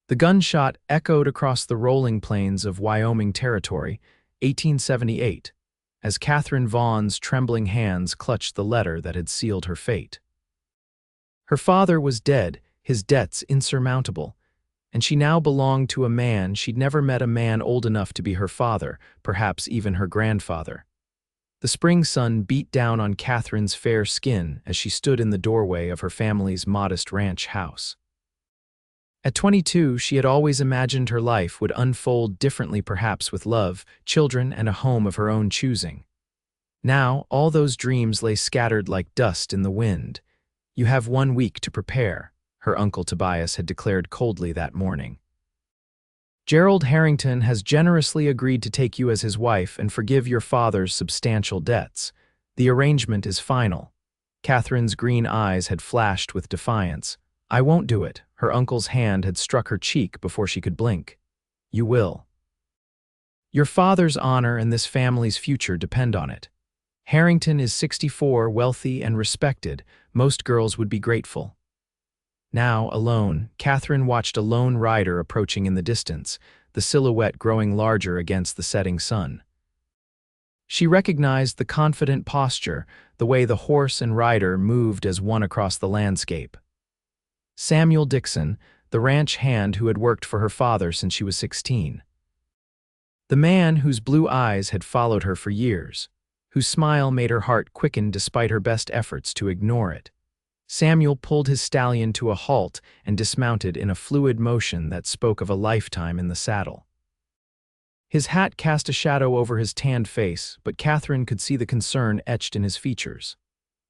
The gunshot echoed across the rolling plains of Wyoming Territory, 1878, as Katherine Vaughn's trembling hands clutched the letter that had sealed her fate. Her father was dead, his debts insurmountable, and she now belonged to a man she'd never met, a man old enough to be her father, perhaps even her grandfather. The spring sun beat down on Katherine's fair skin as she stood in the doorway of her family's modest ranch house. At 22, she had always imagined her life would unfold differently, perhaps with love, children, and a home of her own choosing. Now, all those dreams lay scattered like dust in the wind. "You have 1 week to prepare," her uncle Tobias had declared coldly that morning. "Gerald Harrington has generously agreed to take you as his wife and forgive your father's substantial debts. The arrangement is final." Katherine's green eyes had flashed with defiance. "I won't do it." Her uncle's hand had struck her cheek before she could blink. "You will. Your father's honor and this family's future depend on it. Harrington is 64, wealthy and respected. Most girls would be grateful." Now, alone, Katherine watched a lone rider approaching in the distance, the silhouette growing larger against the setting sun. She recognized the confident posture, the way the horse and rider moved as one across the landscape. Samuel Dixon, the ranch hand who had worked for her father since she was 16. The man whose blue eyes had followed her for years, whose smile made her heart quicken despite her best efforts to ignore it. Samuel pulled his stallion to a halt and dismounted in a fluid motion that spoke of a lifetime in the saddle. His hat cast a shadow over his tanned face, but Katherine could see the concern etched in his features.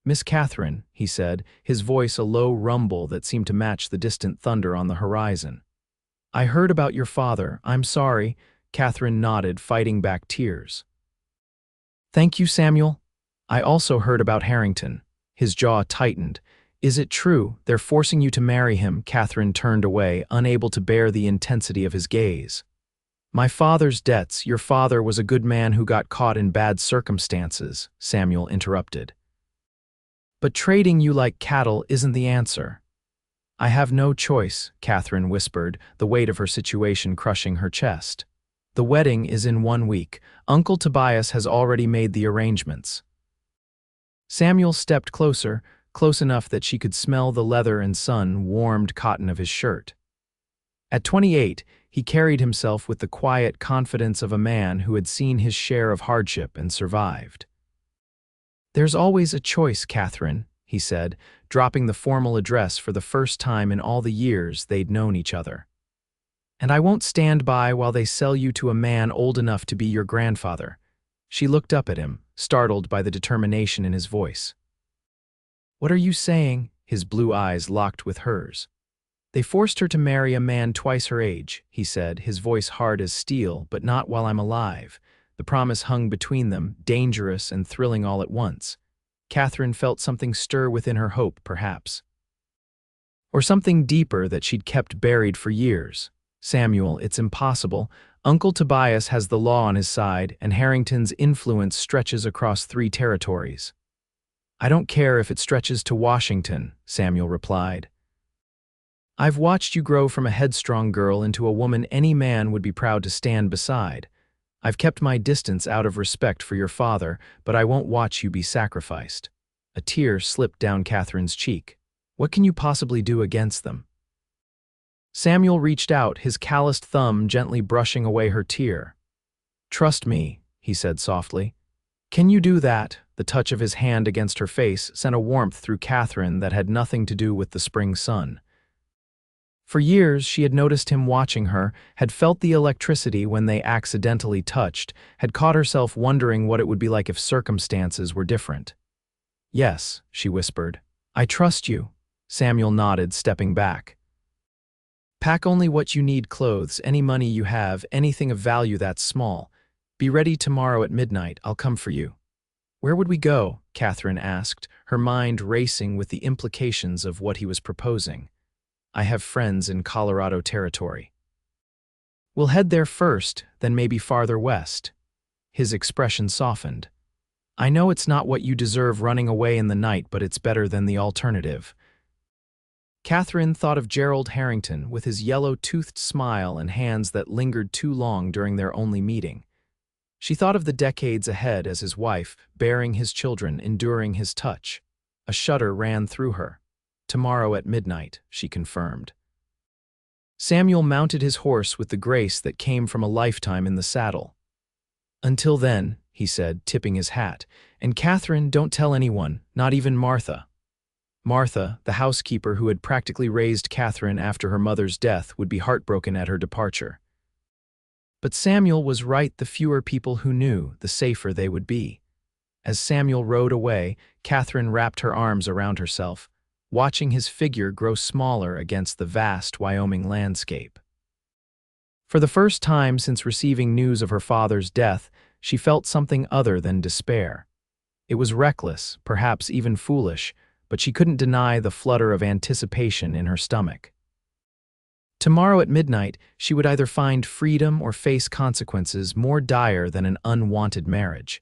"Miss Katherine," he said, his voice a low rumble that seemed to match the distant thunder on the horizon. "I heard about your father. I'm sorry." Katherine nodded, fighting back tears. "Thank you, Samuel. I also heard about Harrington." His jaw tightened. "Is it true they're forcing you to marry him?" Katherine turned away, unable to bear the intensity of his gaze. "My father's debts. Your father was a good man who got caught in bad circumstances," Samuel interrupted. "But trading you like cattle isn't the answer." "I have no choice," Katherine whispered, the weight of her situation crushing her chest. "The wedding is in 1 week. Uncle Tobias has already made the arrangements." Samuel stepped closer, close enough that she could smell the leather and sun-warmed cotton of his shirt. At 28, he carried himself with the quiet confidence of a man who had seen his share of hardship and survived. "There's always a choice, Katherine," he said, dropping the formal address for the first time in all the years they'd known each other. "And I won't stand by while they sell you to a man old enough to be your grandfather." She looked up at him, startled by the determination in his voice. "What are you saying?" His blue eyes locked with hers. "They forced her to marry a man twice her age," he said, his voice hard as steel, "but not while I'm alive." The promise hung between them, dangerous and thrilling all at once. Katherine felt something stir within her, hope, perhaps. Or something deeper that she'd kept buried for years. "Samuel, it's impossible. Uncle Tobias has the law on his side, and Harrington's influence stretches across 3 territories." "I don't care if it stretches to Washington," Samuel replied. "I've watched you grow from a headstrong girl into a woman any man would be proud to stand beside. I've kept my distance out of respect for your father, but I won't watch you be sacrificed." A tear slipped down Katherine's cheek. "What can you possibly do against them?" Samuel reached out, his calloused thumb gently brushing away her tear. "Trust me," he said softly. "Can you do that?" The touch of his hand against her face sent a warmth through Katherine that had nothing to do with the spring sun. For years, she had noticed him watching her, had felt the electricity when they accidentally touched, had caught herself wondering what it would be like if circumstances were different. "Yes," she whispered. "I trust you." Samuel nodded, stepping back. "Pack only what you need: clothes, any money you have, anything of value that's small. Be ready tomorrow at midnight. I'll come for you." "Where would we go?" Katherine asked, her mind racing with the implications of what he was proposing. "I have friends in Colorado Territory." "We'll head there first, then maybe farther west." His expression softened. "I know it's not what you deserve running away in the night, but it's better than the alternative." Katherine thought of Gerald Harrington with his yellow-toothed smile and hands that lingered too long during their only meeting. She thought of the decades ahead as his wife, bearing his children, enduring his touch. A shudder ran through her. "Tomorrow at midnight," she confirmed. Samuel mounted his horse with the grace that came from a lifetime in the saddle. "Until then," he said, tipping his hat, "and Katherine, don't tell anyone, not even Martha." Martha, the housekeeper who had practically raised Katherine after her mother's death, would be heartbroken at her departure. But Samuel was right. The fewer people who knew, the safer they would be. As Samuel rode away, Katherine wrapped her arms around herself, watching his figure grow smaller against the vast Wyoming landscape. For the first time since receiving news of her father's death, she felt something other than despair. It was reckless, perhaps even foolish, but she couldn't deny the flutter of anticipation in her stomach. Tomorrow at midnight, she would either find freedom or face consequences more dire than an unwanted marriage.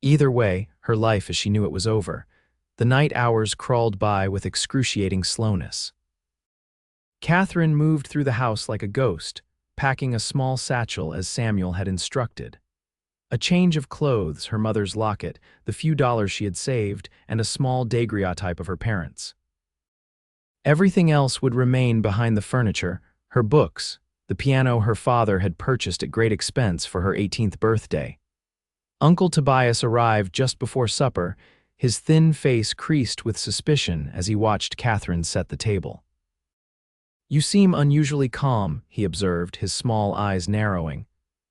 Either way, her life as she knew it was over. The night hours crawled by with excruciating slowness. Katherine moved through the house like a ghost, packing a small satchel as Samuel had instructed. A change of clothes, her mother's locket, the few dollars she had saved, and a small daguerreotype of her parents. Everything else would remain behind the furniture, her books, the piano her father had purchased at great expense for her 18th birthday. Uncle Tobias arrived just before supper, his thin face creased with suspicion as he watched Katherine set the table. "You seem unusually calm," he observed, his small eyes narrowing.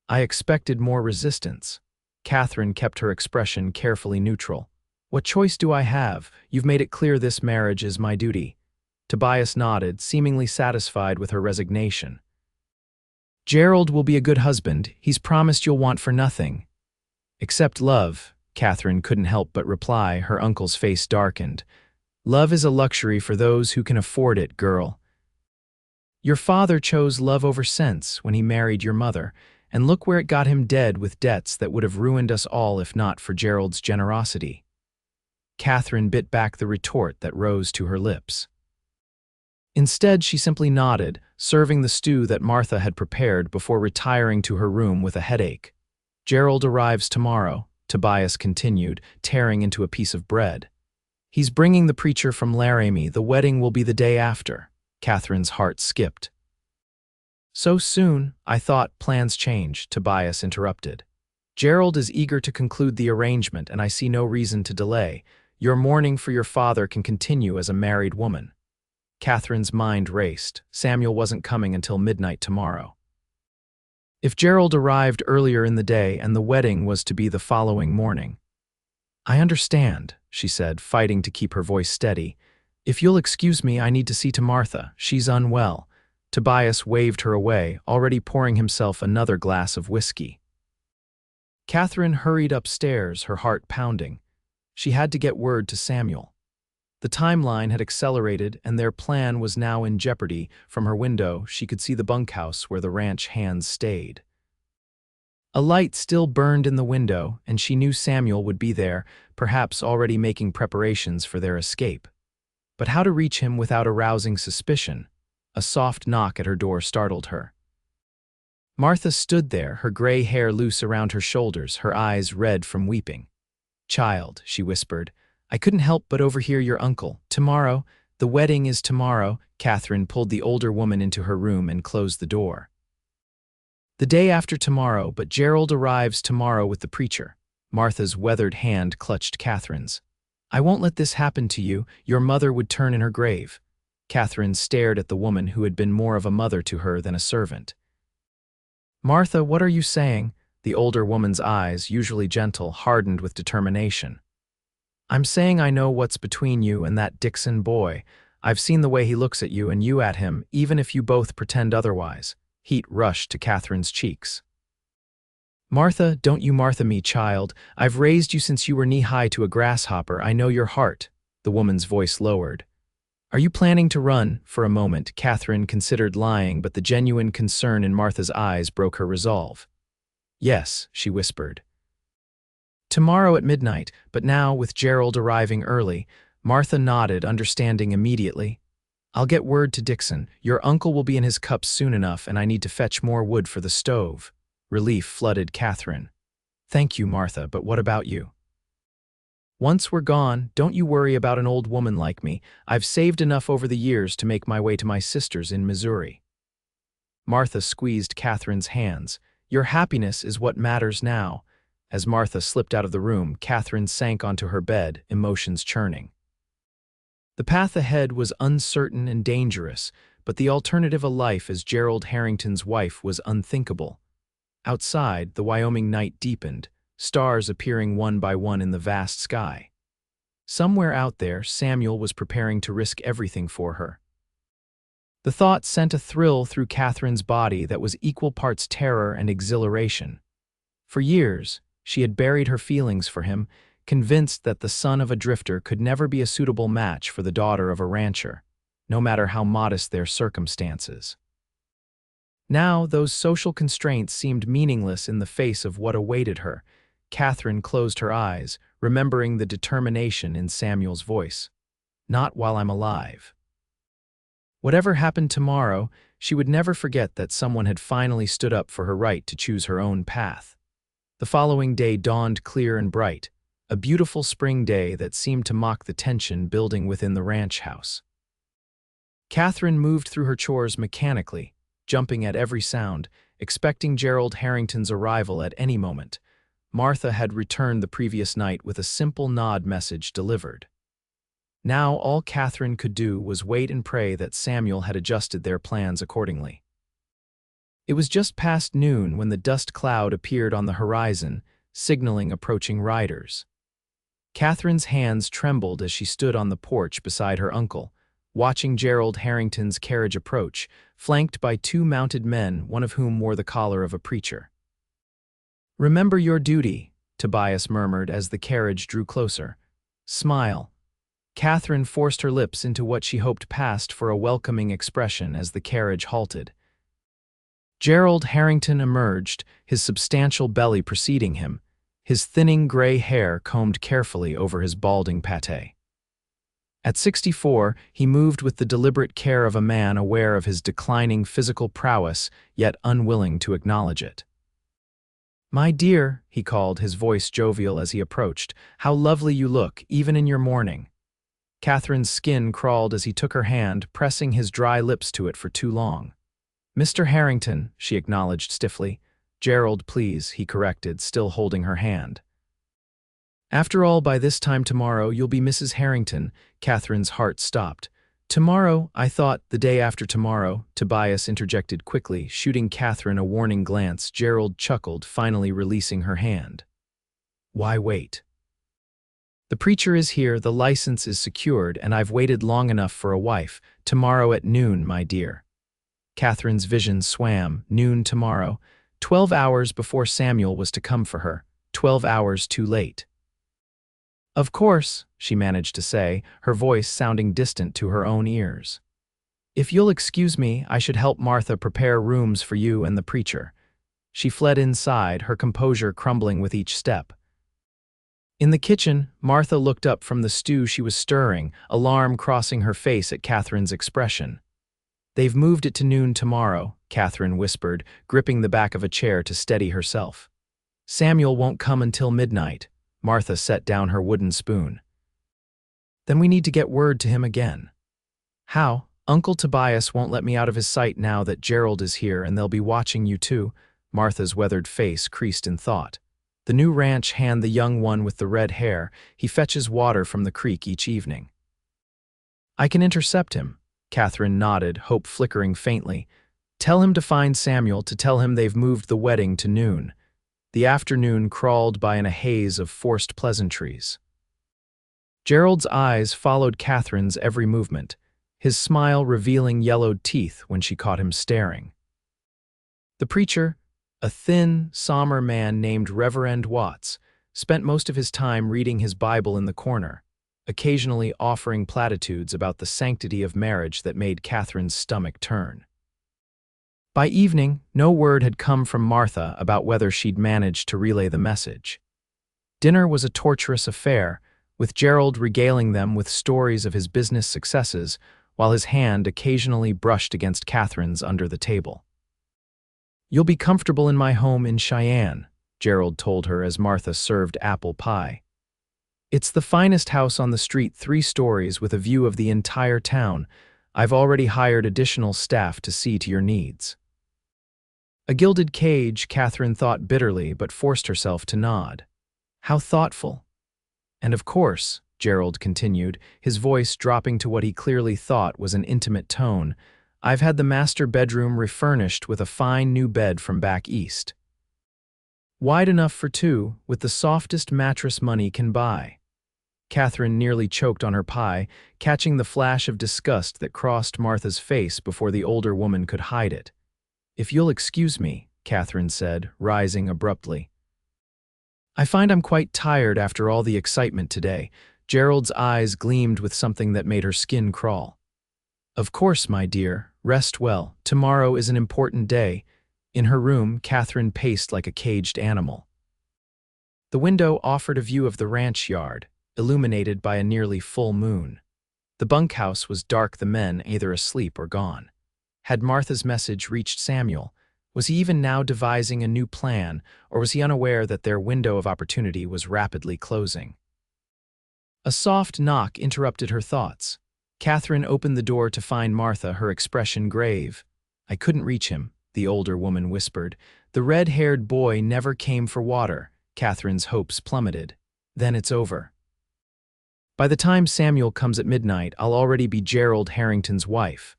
"I expected more resistance." Katherine kept her expression carefully neutral. "What choice do I have? You've made it clear this marriage is my duty." Tobias nodded, seemingly satisfied with her resignation. "Gerald will be a good husband. He's promised you'll want for nothing." "Except love," Katherine couldn't help but reply, her uncle's face darkened. "Love is a luxury for those who can afford it, girl. Your father chose love over sense when he married your mother, and look where it got him, dead with debts that would have ruined us all if not for Gerald's generosity." Katherine bit back the retort that rose to her lips. Instead, she simply nodded, serving the stew that Martha had prepared before retiring to her room with a headache. "Gerald arrives tomorrow," Tobias continued, tearing into a piece of bread. "He's bringing the preacher from Laramie. The wedding will be the day after." Katherine's heart skipped. "So soon? I thought plans change," Tobias interrupted. "Gerald is eager to conclude the arrangement, and I see no reason to delay. Your mourning for your father can continue as a married woman." Katherine's mind raced. Samuel wasn't coming until midnight tomorrow. If Gerald arrived earlier in the day and the wedding was to be the following morning. "I understand," she said, fighting to keep her voice steady. "If you'll excuse me, I need to see to Martha. She's unwell." Tobias waved her away, already pouring himself another glass of whiskey. Katherine hurried upstairs, her heart pounding. She had to get word to Samuel. The timeline had accelerated, and their plan was now in jeopardy. From her window, she could see the bunkhouse where the ranch hands stayed. A light still burned in the window, and she knew Samuel would be there, perhaps already making preparations for their escape. But how to reach him without arousing suspicion? A soft knock at her door startled her. Martha stood there, her gray hair loose around her shoulders, her eyes red from weeping. "Child," she whispered, "I couldn't help but overhear your uncle. Tomorrow, the wedding is tomorrow." Katherine pulled the older woman into her room and closed the door. "The day after tomorrow, but Gerald arrives tomorrow with the preacher." Martha's weathered hand clutched Katherine's. "I won't let this happen to you. Your mother would turn in her grave." Katherine stared at the woman who had been more of a mother to her than a servant. "Martha, what are you saying?" The older woman's eyes, usually gentle, hardened with determination. "I'm saying I know what's between you and that Dixon boy. I've seen the way he looks at you and you at him, even if you both pretend otherwise." Heat rushed to Katherine's cheeks. "Martha, don't you Martha me, child. I've raised you since you were knee-high to a grasshopper. I know your heart." The woman's voice lowered. "Are you planning to run?" For a moment, Katherine considered lying, but the genuine concern in Martha's eyes broke her resolve. "Yes," she whispered. "Tomorrow at midnight, but now, with Gerald arriving early." Martha nodded, understanding immediately. I'll get word to Dixon. Your uncle will be in his cups soon enough, and I need to fetch more wood for the stove. Relief flooded Katherine. Thank you, Martha, but what about you? Once we're gone, don't you worry about an old woman like me. I've saved enough over the years to make my way to my sister's in Missouri. Martha squeezed Katherine's hands. Your happiness is what matters now. As Martha slipped out of the room, Katherine sank onto her bed, emotions churning. The path ahead was uncertain and dangerous, but the alternative of life as Gerald Harrington's wife was unthinkable. Outside, the Wyoming night deepened, stars appearing one by one in the vast sky. Somewhere out there, Samuel was preparing to risk everything for her. The thought sent a thrill through Katherine's body that was equal parts terror and exhilaration. For years, she had buried her feelings for him, convinced that the son of a drifter could never be a suitable match for the daughter of a rancher, no matter how modest their circumstances. Now, those social constraints seemed meaningless in the face of what awaited her. Katherine closed her eyes, remembering the determination in Samuel's voice. Not while I'm alive. Whatever happened tomorrow, she would never forget that someone had finally stood up for her right to choose her own path. The following day dawned clear and bright, a beautiful spring day that seemed to mock the tension building within the ranch house. Katherine moved through her chores mechanically, jumping at every sound, expecting Gerald Harrington's arrival at any moment. Martha had returned the previous night with a simple nod message delivered. Now all Katherine could do was wait and pray that Samuel had adjusted their plans accordingly. It was just past noon when the dust cloud appeared on the horizon, signaling approaching riders. Katherine's hands trembled as she stood on the porch beside her uncle, watching Gerald Harrington's carriage approach, flanked by two mounted men, one of whom wore the collar of a preacher. "Remember your duty," Tobias murmured as the carriage drew closer. "Smile." Katherine forced her lips into what she hoped passed for a welcoming expression as the carriage halted. Gerald Harrington emerged, his substantial belly preceding him, his thinning gray hair combed carefully over his balding pate. At 64, he moved with the deliberate care of a man aware of his declining physical prowess, yet unwilling to acknowledge it. "My dear," he called, his voice jovial as he approached, "how lovely you look, even in your mourning." Katherine's skin crawled as he took her hand, pressing his dry lips to it for too long. "Mr. Harrington," she acknowledged stiffly. "Gerald, please," he corrected, still holding her hand. "After all, by this time tomorrow, you'll be Mrs. Harrington." Katherine's heart stopped. "Tomorrow, I thought, the day after tomorrow," Tobias interjected quickly, shooting Katherine a warning glance. Gerald chuckled, finally releasing her hand. "Why wait? The preacher is here, the license is secured, and I've waited long enough for a wife. Tomorrow at noon, my dear." Katherine's vision swam. Noon tomorrow. 12 hours before Samuel was to come for her. 12 hours too late. "Of course," she managed to say, her voice sounding distant to her own ears. "If you'll excuse me, I should help Martha prepare rooms for you and the preacher." She fled inside, her composure crumbling with each step. In the kitchen, Martha looked up from the stew she was stirring, alarm crossing her face at Katherine's expression. "They've moved it to noon tomorrow," Katherine whispered, gripping the back of a chair to steady herself. "Samuel won't come until midnight." Martha set down her wooden spoon. "Then we need to get word to him again." "How? Uncle Tobias won't let me out of his sight now that Gerald is here, and they'll be watching you too." Martha's weathered face creased in thought. "The new ranch hand the young one with the red hair. He fetches water from the creek each evening." "I can intercept him." Katherine nodded, hope flickering faintly. "Tell him to find Samuel, to tell him they've moved the wedding to noon." The afternoon crawled by in a haze of forced pleasantries. Gerald's eyes followed Katherine's every movement, his smile revealing yellowed teeth when she caught him staring. The preacher, a thin, somber man named Reverend Watts, spent most of his time reading his Bible in the corner, occasionally offering platitudes about the sanctity of marriage that made Katherine's stomach turn. By evening, no word had come from Martha about whether she'd managed to relay the message. Dinner was a torturous affair, with Gerald regaling them with stories of his business successes, while his hand occasionally brushed against Catherine's under the table. "You'll be comfortable in my home in Cheyenne," Gerald told her as Martha served apple pie. "It's the finest house on the street, 3 stories with a view of the entire town. I've already hired additional staff to see to your needs." A gilded cage, Catherine thought bitterly, but forced herself to nod. How thoughtful. "And of course," Gerald continued, his voice dropping to what he clearly thought was an intimate tone, "I've had the master bedroom refurnished with a fine new bed from back east. Wide enough for 2, with the softest mattress money can buy." Catherine nearly choked on her pie, catching the flash of disgust that crossed Martha's face before the older woman could hide it. "If you'll excuse me," Catherine said, rising abruptly. "I find I'm quite tired after all the excitement today." Gerald's eyes gleamed with something that made her skin crawl. "Of course, my dear. Rest well. Tomorrow is an important day." In her room, Catherine paced like a caged animal. The window offered a view of the ranch yard, illuminated by a nearly full moon. The bunkhouse was dark, the men either asleep or gone. Had Martha's message reached Samuel? Was he even now devising a new plan, or was he unaware that their window of opportunity was rapidly closing? A soft knock interrupted her thoughts. Catherine opened the door to find Martha, her expression grave. "I couldn't reach him," the older woman whispered. "The red-haired boy never came for water." Catherine's hopes plummeted. "Then it's over. By the time Samuel comes at midnight, I'll already be Gerald Harrington's wife."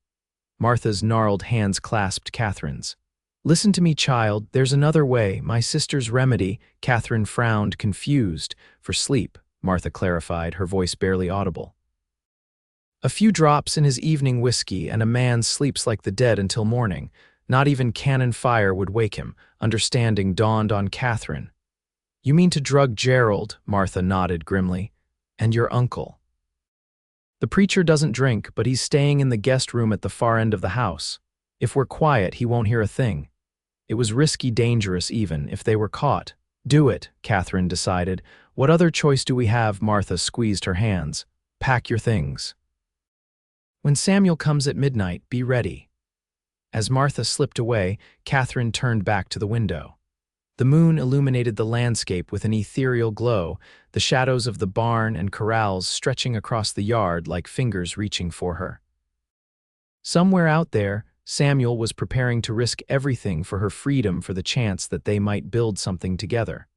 Martha's gnarled hands clasped Catherine's. "Listen to me, child. There's another way. My sister's remedy." Catherine frowned, confused. "For sleep," Martha clarified, her voice barely audible. "A few drops in his evening whiskey, and a man sleeps like the dead until morning. Not even cannon fire would wake him." Understanding dawned on Catherine. "You mean to drug Gerald?" Martha nodded grimly. "And your uncle?" "The preacher doesn't drink, but he's staying in the guest room at the far end of the house. If we're quiet, he won't hear a thing." It was risky, dangerous even, if they were caught. "Do it," Catherine decided. "What other choice do we have?" Martha squeezed her hands. "Pack your things. When Samuel comes at midnight, be ready." As Martha slipped away, Catherine turned back to the window. The moon illuminated the landscape with an ethereal glow, the shadows of the barn and corrals stretching across the yard like fingers reaching for her. Somewhere out there, Samuel was preparing to risk everything for her freedom, for the chance that they might build something together.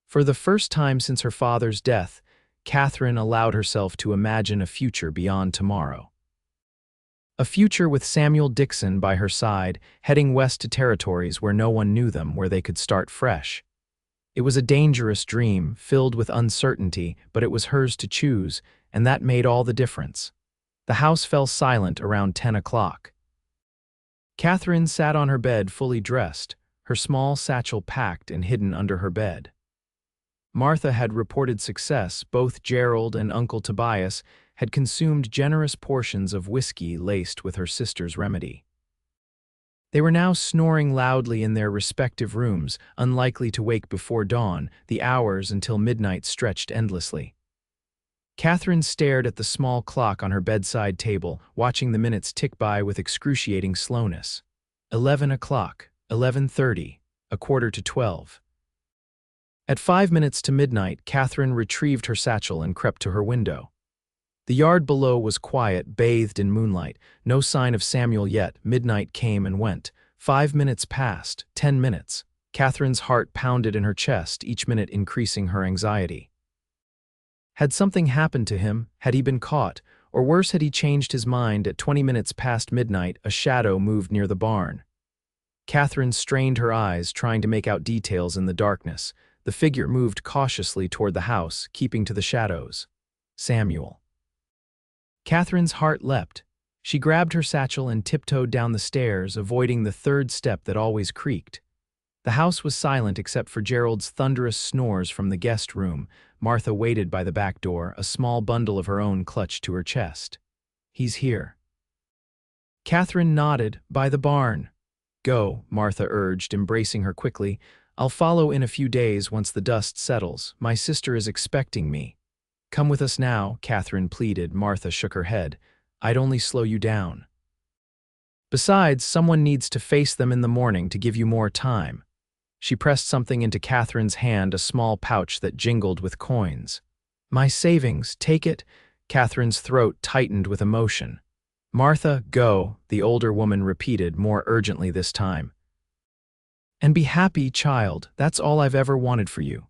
For the first time since her father's death, Catherine allowed herself to imagine a future beyond tomorrow. A future with Samuel Dixon by her side, heading west to territories where no one knew them, where they could start fresh. It was a dangerous dream, filled with uncertainty, but it was hers to choose, and that made all the difference. The house fell silent around 10 o'clock. Catherine sat on her bed fully dressed, her small satchel packed and hidden under her bed. Martha had reported success. Both Gerald and Uncle Tobias had consumed generous portions of whiskey laced with her sister's remedy. They were now snoring loudly in their respective rooms, unlikely to wake before dawn. The hours until midnight stretched endlessly. Catherine stared at the small clock on her bedside table, watching the minutes tick by with excruciating slowness. 11 o'clock, 11:30, 11:45. At 5 minutes to midnight, Catherine retrieved her satchel and crept to her window. The yard below was quiet, bathed in moonlight. No sign of Samuel yet. Midnight came and went. 5 minutes passed. 10 minutes. Catherine's heart pounded in her chest, each minute increasing her anxiety. Had something happened to him? Had he been caught? Or worse, had he changed his mind? At 20 minutes past midnight, a shadow moved near the barn. Catherine strained her eyes, trying to make out details in the darkness. The figure moved cautiously toward the house, keeping to the shadows. Samuel. Catherine's heart leapt. She grabbed her satchel and tiptoed down the stairs, avoiding the third step that always creaked. The house was silent except for Gerald's thunderous snores from the guest room. Martha waited by the back door, a small bundle of her own clutched to her chest. "He's here." Catherine nodded. "By the barn." "Go," Martha urged, embracing her quickly. "I'll follow in a few days once the dust settles. My sister is expecting me." "Come with us now," Catherine pleaded. Martha shook her head. I'd only slow you down. Besides, someone needs to face them in the morning to give you more time. She pressed something into Catherine's hand, a small pouch that jingled with coins. My savings, take it. Catherine's throat tightened with emotion. Martha, go, the older woman repeated, more urgently this time. And be happy, child, that's all I've ever wanted for you.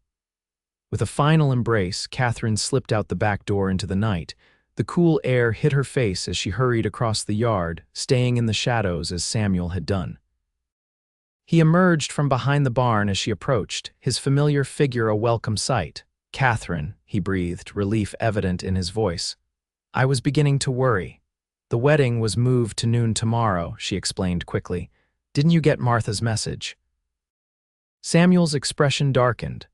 With a final embrace, Catherine slipped out the back door into the night. The cool air hit her face as she hurried across the yard, staying in the shadows as Samuel had done. He emerged from behind the barn as she approached, his familiar figure a welcome sight. Catherine, he breathed, relief evident in his voice. I was beginning to worry. The wedding was moved to noon tomorrow, she explained quickly. Didn't you get Martha's message? Samuel's expression darkened.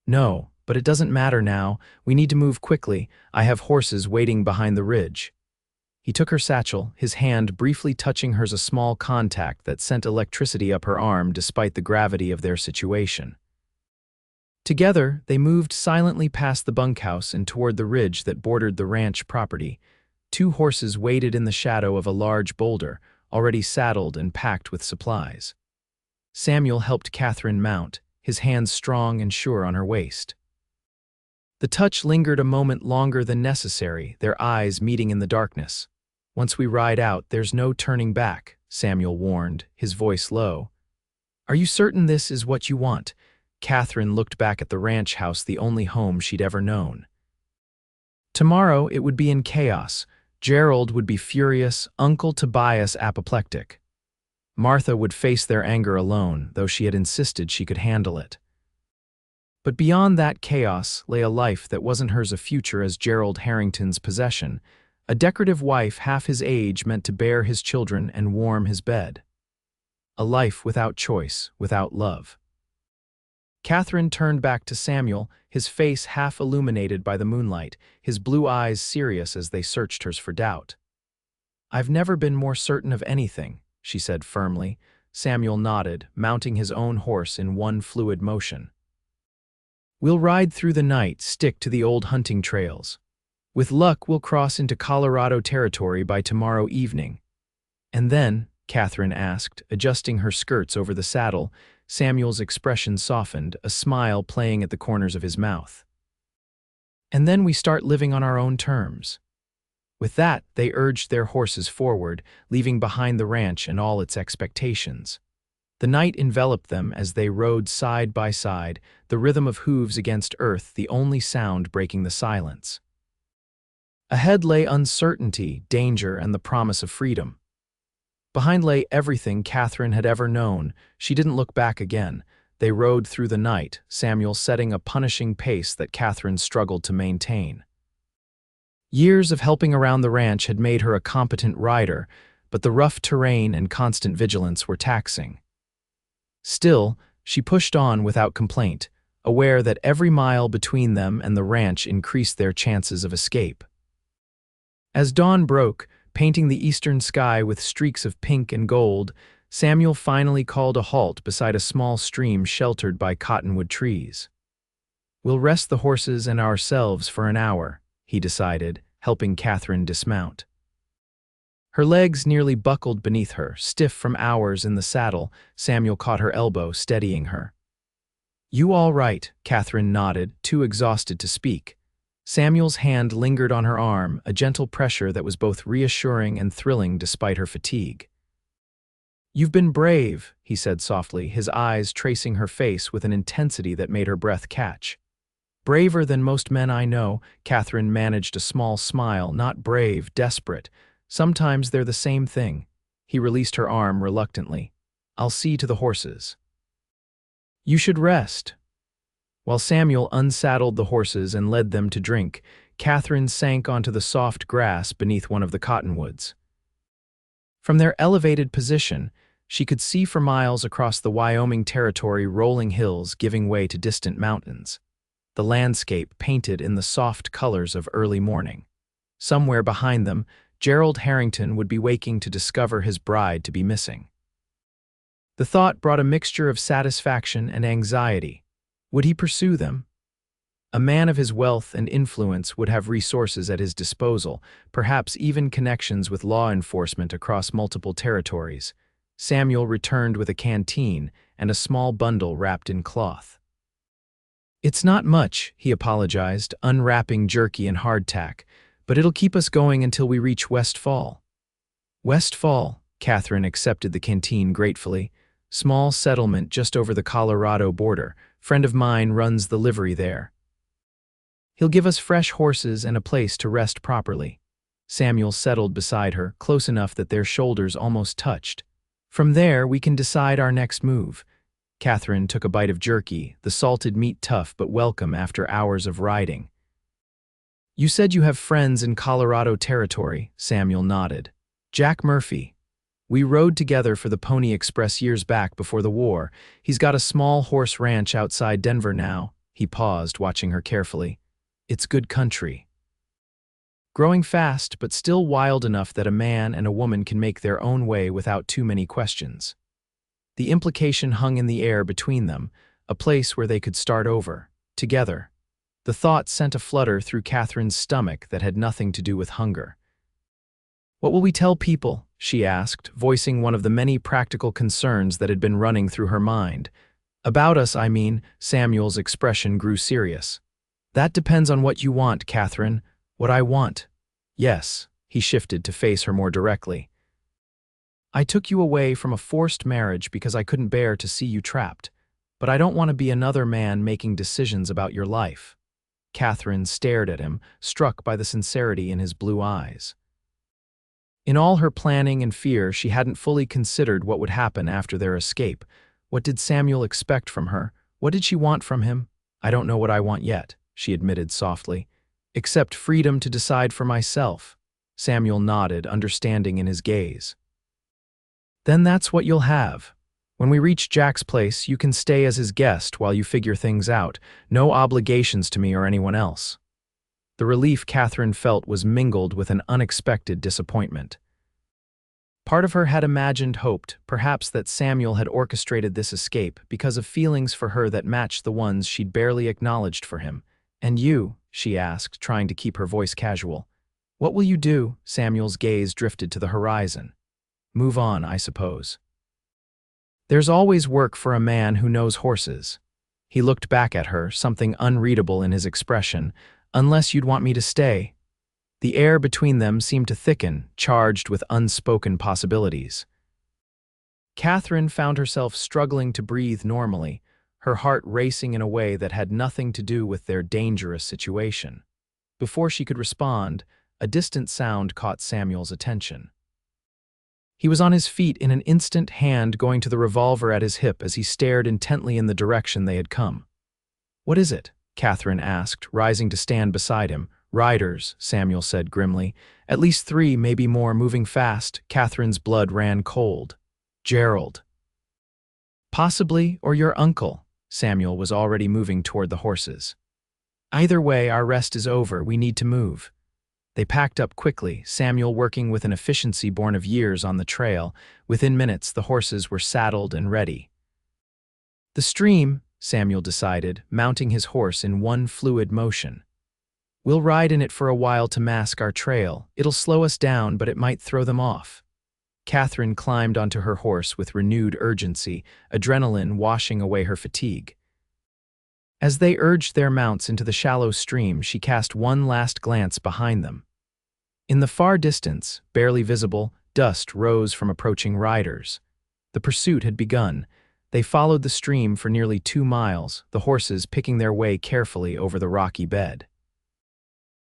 No, but it doesn't matter now. We need to move quickly. I have horses waiting behind the ridge. He took her satchel, his hand briefly touching hers, a small contact that sent electricity up her arm despite the gravity of their situation. Together, they moved silently past the bunkhouse and toward the ridge that bordered the ranch property. 2 horses waited in the shadow of a large boulder, already saddled and packed with supplies. Samuel helped Catherine mount, his hands strong and sure on her waist. The touch lingered a moment longer than necessary, their eyes meeting in the darkness. Once we ride out, there's no turning back, Samuel warned, his voice low. Are you certain this is what you want? Catherine looked back at the ranch house, the only home she'd ever known. Tomorrow it would be in chaos. Gerald would be furious, Uncle Tobias apoplectic. Martha would face their anger alone, though she had insisted she could handle it. But beyond that chaos lay a life that wasn't hers, a future as Gerald Harrington's possession, a decorative wife half his age meant to bear his children and warm his bed. A life without choice, without love. Catherine turned back to Samuel, his face half illuminated by the moonlight, his blue eyes serious as they searched hers for doubt. I've never been more certain of anything, she said firmly. Samuel nodded, mounting his own horse in one fluid motion. We'll ride through the night, stick to the old hunting trails. With luck, we'll cross into Colorado Territory by tomorrow evening. And then, Catherine asked, adjusting her skirts over the saddle. Samuel's expression softened, a smile playing at the corners of his mouth. And then we start living on our own terms. With that, they urged their horses forward, leaving behind the ranch and all its expectations. The night enveloped them as they rode side by side, the rhythm of hooves against earth the only sound breaking the silence. Ahead lay uncertainty, danger, and the promise of freedom. Behind lay everything Catherine had ever known. She didn't look back again. They rode through the night, Samuel setting a punishing pace that Catherine struggled to maintain. Years of helping around the ranch had made her a competent rider, but the rough terrain and constant vigilance were taxing. Still, she pushed on without complaint, aware that every mile between them and the ranch increased their chances of escape. As dawn broke, painting the eastern sky with streaks of pink and gold, Samuel finally called a halt beside a small stream sheltered by cottonwood trees. We'll rest the horses and ourselves for an hour, he decided, helping Catherine dismount. Her legs nearly buckled beneath her, stiff from hours in the saddle. Samuel caught her elbow, steadying her. You all right? Catherine nodded, too exhausted to speak. Samuel's hand lingered on her arm, a gentle pressure that was both reassuring and thrilling despite her fatigue. You've been brave, he said softly, his eyes tracing her face with an intensity that made her breath catch. Braver than most men I know, Catherine managed a small smile, not brave, desperate. Sometimes they're the same thing. He released her arm reluctantly. I'll see to the horses. You should rest. While Samuel unsaddled the horses and led them to drink, Catherine sank onto the soft grass beneath one of the cottonwoods. From their elevated position, she could see for miles across the Wyoming Territory rolling hills giving way to distant mountains, the landscape painted in the soft colors of early morning. Somewhere behind them, Gerald Harrington would be waking to discover his bride to be missing. The thought brought a mixture of satisfaction and anxiety. Would he pursue them? A man of his wealth and influence would have resources at his disposal, perhaps even connections with law enforcement across multiple territories. Samuel returned with a canteen and a small bundle wrapped in cloth. "It's not much," he apologized, unwrapping jerky and hardtack, "but it'll keep us going until we reach West Fall." West Fall, Katherine accepted the canteen gratefully. "Small settlement just over the Colorado border. Friend of mine runs the livery there. He'll give us fresh horses and a place to rest properly." Samuel settled beside her, close enough that their shoulders almost touched. "From there, we can decide our next move." Katherine took a bite of jerky, the salted meat tough but welcome after hours of riding. "You said you have friends in Colorado Territory," Samuel nodded. "Jack Murphy. We rode together for the Pony Express years back before the war. He's got a small horse ranch outside Denver now." He paused, watching her carefully. "It's good country. Growing fast, but still wild enough that a man and a woman can make their own way without too many questions." The implication hung in the air between them, a place where they could start over, together. The thought sent a flutter through Katherine's stomach that had nothing to do with hunger. "What will we tell people?" she asked, voicing one of the many practical concerns that had been running through her mind. "About us, I mean." Samuel's expression grew serious. "That depends on what you want, Katherine." "What I want?" "Yes." He shifted to face her more directly. "I took you away from a forced marriage because I couldn't bear to see you trapped. But I don't want to be another man making decisions about your life." Katherine stared at him, struck by the sincerity in his blue eyes. In all her planning and fear, she hadn't fully considered what would happen after their escape. What did Samuel expect from her? What did she want from him? "I don't know what I want yet," she admitted softly. "Except freedom to decide for myself." Samuel nodded, understanding in his gaze. "Then that's what you'll have. When we reach Jack's place, you can stay as his guest while you figure things out. No obligations to me or anyone else." The relief Katherine felt was mingled with an unexpected disappointment. Part of her had hoped, perhaps, that Samuel had orchestrated this escape because of feelings for her that matched the ones she'd barely acknowledged for him. "And you?" she asked, trying to keep her voice casual. "What will you do?" Samuel's gaze drifted to the horizon. "Move on, I suppose." "There's always work for a man who knows horses." He looked back at her, something unreadable in his expression. "Unless you'd want me to stay." The air between them seemed to thicken, charged with unspoken possibilities. Katherine found herself struggling to breathe normally, her heart racing in a way that had nothing to do with their dangerous situation. Before she could respond, a distant sound caught Samuel's attention. He was on his feet in an instant, hand going to the revolver at his hip as he stared intently in the direction they had come. "What is it?" Katherine asked, rising to stand beside him. "Riders," Samuel said grimly. "At least 3, maybe more, moving fast." Katherine's blood ran cold. "Gerald." "Possibly, or your uncle." Samuel was already moving toward the horses. "Either way, our rest is over. We need to move." They packed up quickly, Samuel working with an efficiency born of years on the trail. Within minutes, the horses were saddled and ready. "The stream," Samuel decided, mounting his horse in one fluid motion. "We'll ride in it for a while to mask our trail. It'll slow us down, but it might throw them off." Katherine climbed onto her horse with renewed urgency, adrenaline washing away her fatigue. As they urged their mounts into the shallow stream, she cast one last glance behind them. In the far distance, barely visible, dust rose from approaching riders. The pursuit had begun. They followed the stream for nearly 2 miles, the horses picking their way carefully over the rocky bed.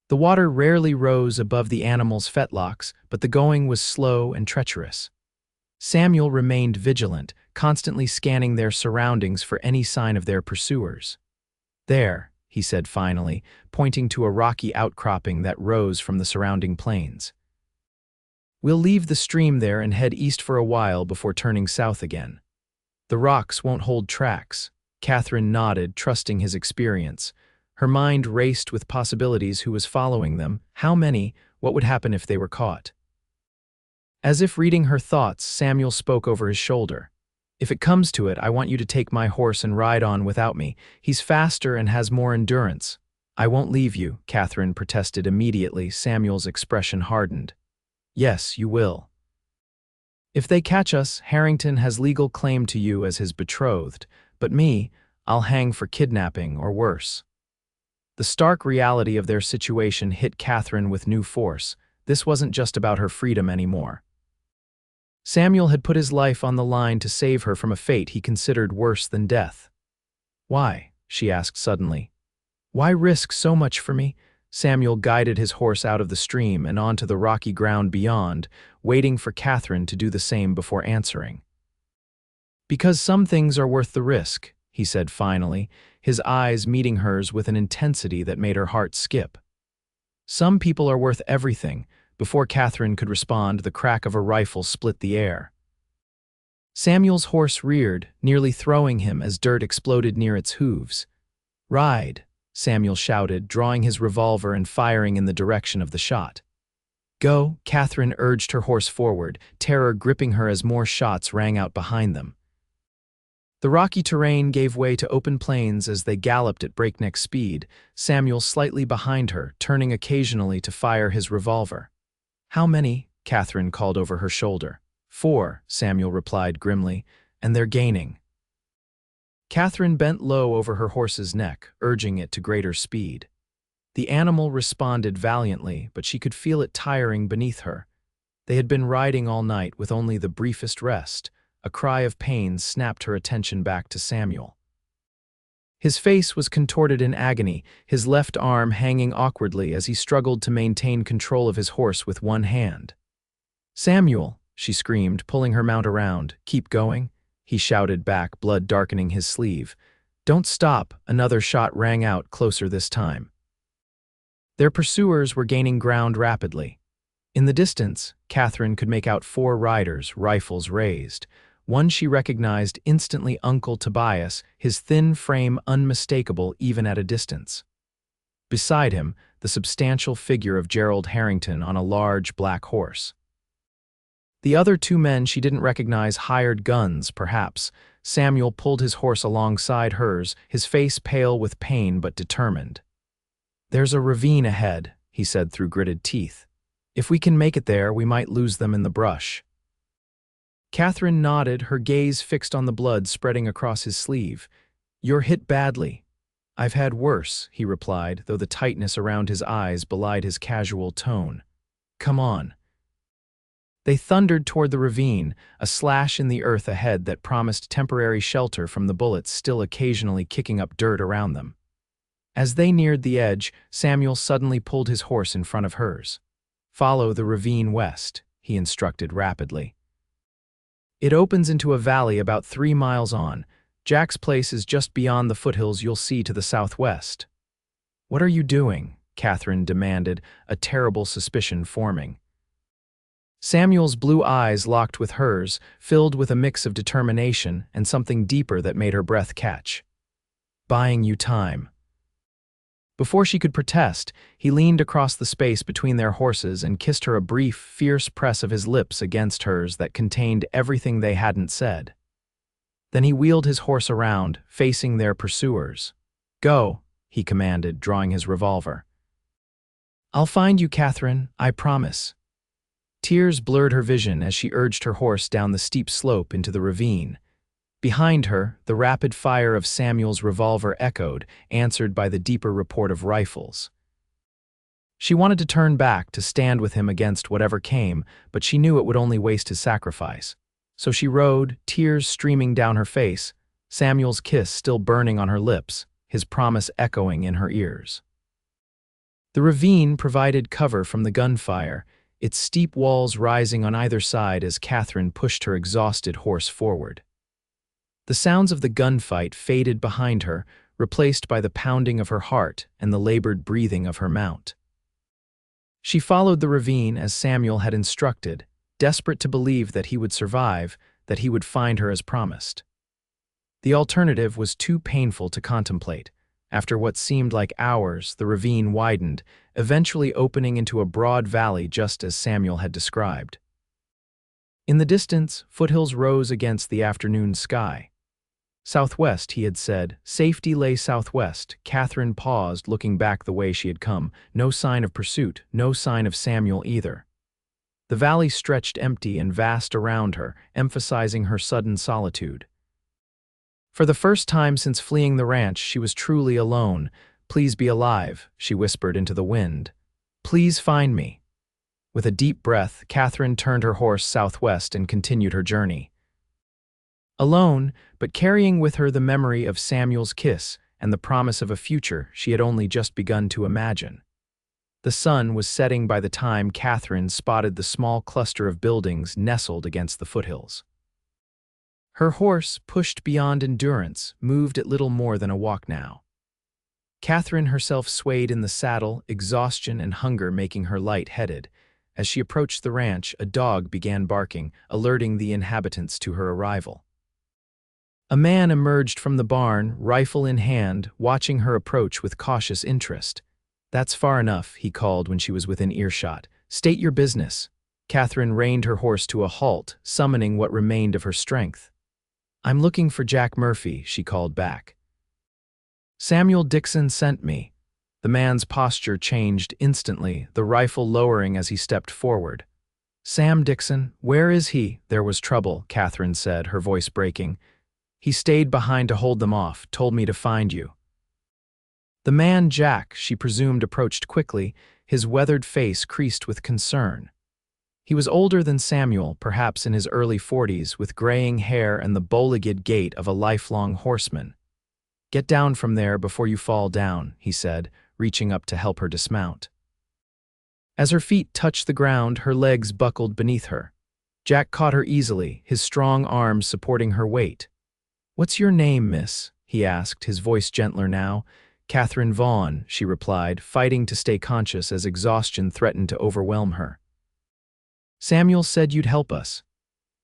The water rarely rose above the animals' fetlocks, but the going was slow and treacherous. Samuel remained vigilant, constantly scanning their surroundings for any sign of their pursuers. "There," he said finally, pointing to a rocky outcropping that rose from the surrounding plains. "We'll leave the stream there and head east for a while before turning south again. The rocks won't hold tracks." Katherine nodded, trusting his experience. Her mind raced with possibilities. Who was following them? How many? What would happen if they were caught? As if reading her thoughts, Samuel spoke over his shoulder. "If it comes to it, I want you to take my horse and ride on without me. He's faster and has more endurance." I won't leave you, Katherine protested immediately. Samuel's expression hardened. Yes, you will. If they catch us, Harrington has legal claim to you as his betrothed, but me, I'll hang for kidnapping or worse. The stark reality of their situation hit Katherine with new force. This wasn't just about her freedom anymore. Samuel had put his life on the line to save her from a fate he considered worse than death. Why? She asked suddenly. Why risk so much for me? Samuel guided his horse out of the stream and onto the rocky ground beyond, waiting for Katherine to do the same before answering. Because some things are worth the risk, he said finally, his eyes meeting hers with an intensity that made her heart skip. Some people are worth everything. Before Katherine could respond, the crack of a rifle split the air. Samuel's horse reared, nearly throwing him as dirt exploded near its hooves. Ride, Samuel shouted, drawing his revolver and firing in the direction of the shot. Go, Katherine urged her horse forward, terror gripping her as more shots rang out behind them. The rocky terrain gave way to open plains as they galloped at breakneck speed, Samuel slightly behind her, turning occasionally to fire his revolver. How many? Katherine called over her shoulder. 4, Samuel replied grimly, and they're gaining. Katherine bent low over her horse's neck, urging it to greater speed. The animal responded valiantly, but she could feel it tiring beneath her. They had been riding all night with only the briefest rest. A cry of pain snapped her attention back to Samuel. His face was contorted in agony, his left arm hanging awkwardly as he struggled to maintain control of his horse with one hand. Samuel, she screamed, pulling her mount around. Keep going, he shouted back, blood darkening his sleeve. Don't stop, another shot rang out closer this time. Their pursuers were gaining ground rapidly. In the distance, Katherine could make out 4 riders, rifles raised. One she recognized instantly, Uncle Tobias, his thin frame unmistakable even at a distance. Beside him, the substantial figure of Gerald Harrington on a large black horse. The other 2 men she didn't recognize, hired guns, perhaps. Samuel pulled his horse alongside hers, his face pale with pain but determined. There's a ravine ahead, he said through gritted teeth. If we can make it there, we might lose them in the brush. Katherine nodded, her gaze fixed on the blood spreading across his sleeve. You're hit badly. I've had worse, he replied, though the tightness around his eyes belied his casual tone. Come on. They thundered toward the ravine, a slash in the earth ahead that promised temporary shelter from the bullets still occasionally kicking up dirt around them. As they neared the edge, Samuel suddenly pulled his horse in front of hers. Follow the ravine west, he instructed rapidly. It opens into a valley about 3 miles on. Jack's place is just beyond the foothills you'll see to the southwest. What are you doing? Katherine demanded, a terrible suspicion forming. Samuel's blue eyes locked with hers, filled with a mix of determination and something deeper that made her breath catch. Buying you time. Before she could protest, he leaned across the space between their horses and kissed her a brief, fierce press of his lips against hers that contained everything they hadn't said. Then he wheeled his horse around, facing their pursuers. Go, he commanded, drawing his revolver. I'll find you, Katherine, I promise. Tears blurred her vision as she urged her horse down the steep slope into the ravine. Behind her, the rapid fire of Samuel's revolver echoed, answered by the deeper report of rifles. She wanted to turn back, to stand with him against whatever came, but she knew it would only waste his sacrifice. So she rode, tears streaming down her face, Samuel's kiss still burning on her lips, his promise echoing in her ears. The ravine provided cover from the gunfire, its steep walls rising on either side as Katherine pushed her exhausted horse forward. The sounds of the gunfight faded behind her, replaced by the pounding of her heart and the labored breathing of her mount. She followed the ravine as Samuel had instructed, desperate to believe that he would survive, that he would find her as promised. The alternative was too painful to contemplate. After what seemed like hours, the ravine widened, eventually opening into a broad valley just as Samuel had described. In the distance, foothills rose against the afternoon sky. Southwest, he had said. Safety lay southwest. Katherine paused, looking back the way she had come. No sign of pursuit, no sign of Samuel either. The valley stretched empty and vast around her, emphasizing her sudden solitude. For the first time since fleeing the ranch, she was truly alone. "Please be alive," she whispered into the wind. "Please find me." With a deep breath, Katherine turned her horse southwest and continued her journey. Alone, but carrying with her the memory of Samuel's kiss and the promise of a future she had only just begun to imagine. The sun was setting by the time Katherine spotted the small cluster of buildings nestled against the foothills. Her horse, pushed beyond endurance, moved at little more than a walk now. Katherine herself swayed in the saddle, exhaustion and hunger making her light-headed. As she approached the ranch, a dog began barking, alerting the inhabitants to her arrival. A man emerged from the barn, rifle in hand, watching her approach with cautious interest. "That's far enough," he called when she was within earshot. "State your business." Katherine reined her horse to a halt, summoning what remained of her strength. "I'm looking for Jack Murphy," she called back. "Samuel Dixon sent me." The man's posture changed instantly, the rifle lowering as he stepped forward. "Sam Dixon, where is he?" "There was trouble," Katherine said, her voice breaking. "He stayed behind to hold them off, told me to find you." The man, Jack, she presumed, approached quickly, his weathered face creased with concern. He was older than Samuel, perhaps in his early 40s, with graying hair and the bow-legged gait of a lifelong horseman. "Get down from there before you fall down," he said, reaching up to help her dismount. As her feet touched the ground, her legs buckled beneath her. Jack caught her easily, his strong arms supporting her weight. "What's your name, miss?" he asked, his voice gentler now. "Katherine Vaughn," she replied, fighting to stay conscious as exhaustion threatened to overwhelm her. "Samuel said you'd help us."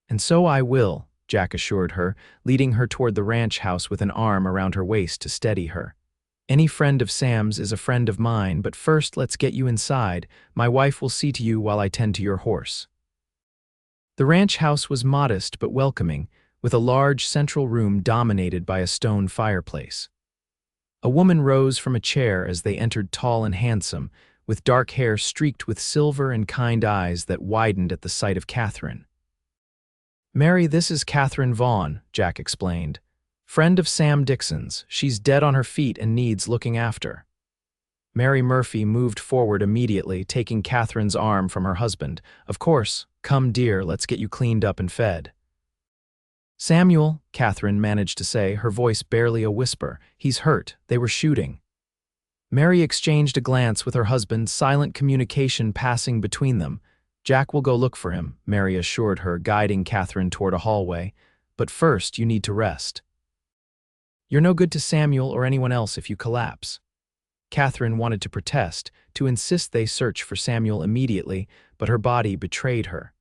"And so I will," Jack assured her, leading her toward the ranch house with an arm around her waist to steady her. "Any friend of Sam's is a friend of mine, but first let's get you inside. My wife will see to you while I tend to your horse." The ranch house was modest but welcoming, with a large central room dominated by a stone fireplace. A woman rose from a chair as they entered, tall and handsome, with dark hair streaked with silver and kind eyes that widened at the sight of Katherine. "Mary, this is Katherine Vaughn," Jack explained. "Friend of Sam Dixon's. She's dead on her feet and needs looking after." Mary Murphy moved forward immediately, taking Katherine's arm from her husband. "Of course. Come, dear, let's get you cleaned up and fed." "Samuel," Katherine managed to say, her voice barely a whisper. "He's hurt. They were shooting." Mary exchanged a glance with her husband, silent communication passing between them. "Jack will go look for him," Mary assured her, guiding Katherine toward a hallway. "But first, you need to rest. You're no good to Samuel or anyone else if you collapse." Katherine wanted to protest, to insist they search for Samuel immediately, but her body betrayed her.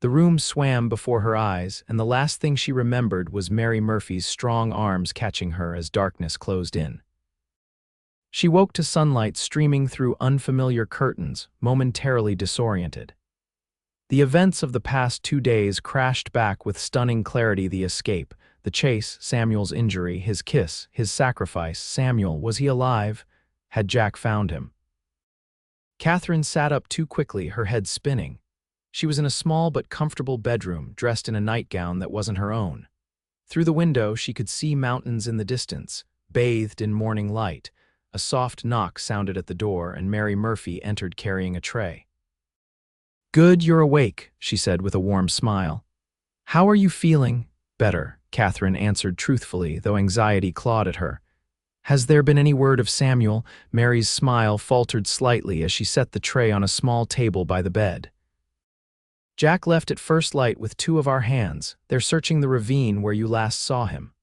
The room swam before her eyes, and the last thing she remembered was Mary Murphy's strong arms catching her as darkness closed in. She woke to sunlight streaming through unfamiliar curtains, momentarily disoriented. The events of the past 2 days crashed back with stunning clarity: the escape, the chase, Samuel's injury, his kiss, his sacrifice. Samuel, was he alive? Had Jack found him? Katherine sat up too quickly, her head spinning. She was in a small but comfortable bedroom, dressed in a nightgown that wasn't her own. Through the window, she could see mountains in the distance, bathed in morning light. A soft knock sounded at the door, and Mary Murphy entered carrying a tray. "Good, you're awake," she said with a warm smile. "How are you feeling?" "Better," Katherine answered truthfully, though anxiety clawed at her. "Has there been any word of Samuel?" Mary's smile faltered slightly as she set the tray on a small table by the bed. "Jack left at first light with 2 of our hands. They're searching the ravine where you last saw him."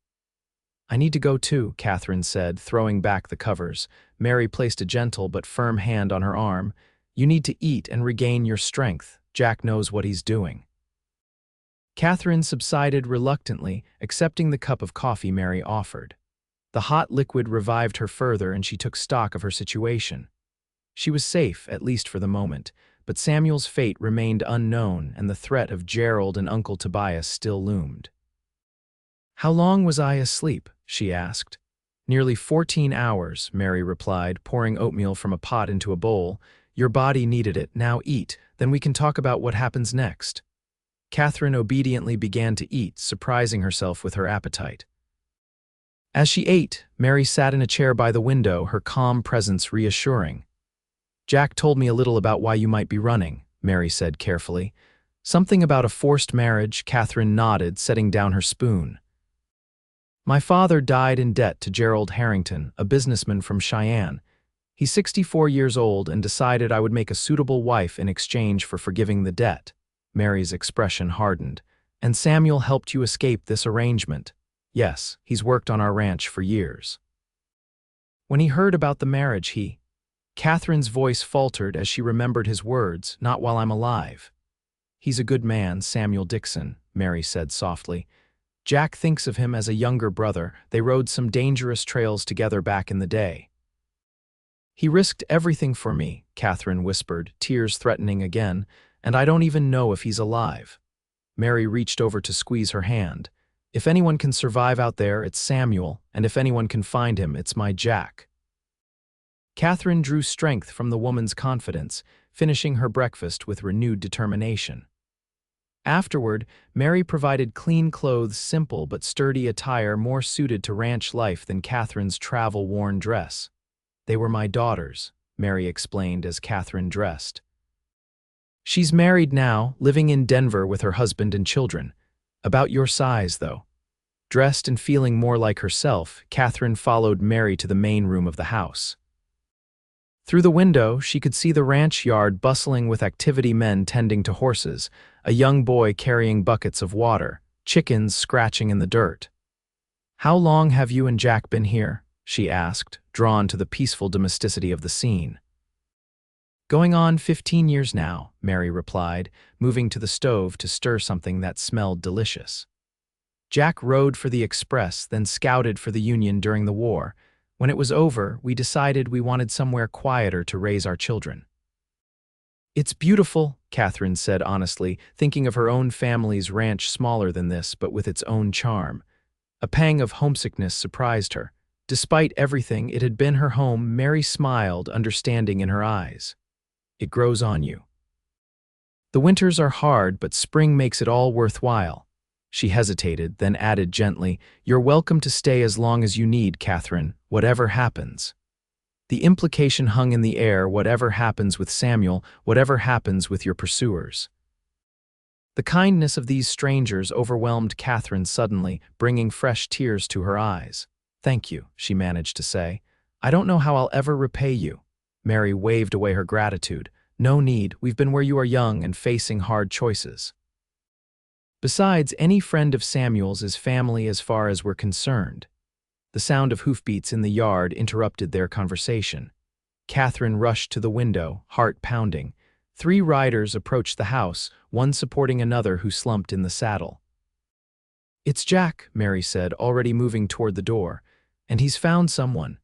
"I need to go too," Katherine said, throwing back the covers. Mary placed a gentle but firm hand on her arm. "You need to eat and regain your strength. Jack knows what he's doing." Katherine subsided reluctantly, accepting the cup of coffee Mary offered. The hot liquid revived her further, and she took stock of her situation. She was safe, at least for the moment, but Samuel's fate remained unknown, and the threat of Gerald and Uncle Tobias still loomed. How long was I asleep? She asked. Nearly 14 hours, Mary replied, pouring oatmeal from a pot into a bowl. Your body needed it, now eat, then we can talk about what happens next. Katherine obediently began to eat, surprising herself with her appetite. As she ate, Mary sat in a chair by the window, her calm presence reassuring. Jack told me a little about why you might be running, Mary said carefully. Something about a forced marriage. Katherine nodded, setting down her spoon. My father died in debt to Gerald Harrington, a businessman from Cheyenne. He's 64 years old and decided I would make a suitable wife in exchange for forgiving the debt. Mary's expression hardened. And Samuel helped you escape this arrangement. Yes, he's worked on our ranch for years. When he heard about the marriage, Katherine's voice faltered as she remembered his words, not while I'm alive. He's a good man, Samuel Dixon, Mary said softly. Jack thinks of him as a younger brother. They rode some dangerous trails together back in the day. He risked everything for me, Katherine whispered, tears threatening again, and I don't even know if he's alive. Mary reached over to squeeze her hand. If anyone can survive out there, it's Samuel, and if anyone can find him, it's my Jack. Katherine drew strength from the woman's confidence, finishing her breakfast with renewed determination. Afterward, Mary provided clean clothes, simple but sturdy attire more suited to ranch life than Katherine's travel-worn dress. They were my daughters, Mary explained as Katherine dressed. She's married now, living in Denver with her husband and children. About your size, though. Dressed and feeling more like herself, Katherine followed Mary to the main room of the house. Through the window, she could see the ranch yard bustling with activity men tending to horses, a young boy carrying buckets of water, chickens scratching in the dirt. How long have you and Jack been here? She asked, drawn to the peaceful domesticity of the scene. Going on 15 years now, Mary replied, moving to the stove to stir something that smelled delicious. Jack rode for the Express, then scouted for the Union during the war. When it was over, we decided we wanted somewhere quieter to raise our children. It's beautiful, Katherine said honestly, thinking of her own family's ranch smaller than this, but with its own charm. A pang of homesickness surprised her. Despite everything, it had been her home. Mary smiled, understanding in her eyes. It grows on you. The winters are hard, but spring makes it all worthwhile. She hesitated, then added gently, You're welcome to stay as long as you need, Katherine, whatever happens. The implication hung in the air, whatever happens with Samuel, whatever happens with your pursuers. The kindness of these strangers overwhelmed Katherine suddenly, bringing fresh tears to her eyes. Thank you, she managed to say. I don't know how I'll ever repay you. Mary waved away her gratitude. No need, we've been where you are young and facing hard choices. Besides, any friend of Samuel's is family as far as we're concerned. The sound of hoofbeats in the yard interrupted their conversation. Katherine rushed to the window, heart pounding. 3 riders approached the house, one supporting another who slumped in the saddle. It's Jack, Mary said, already moving toward the door. And he's found someone.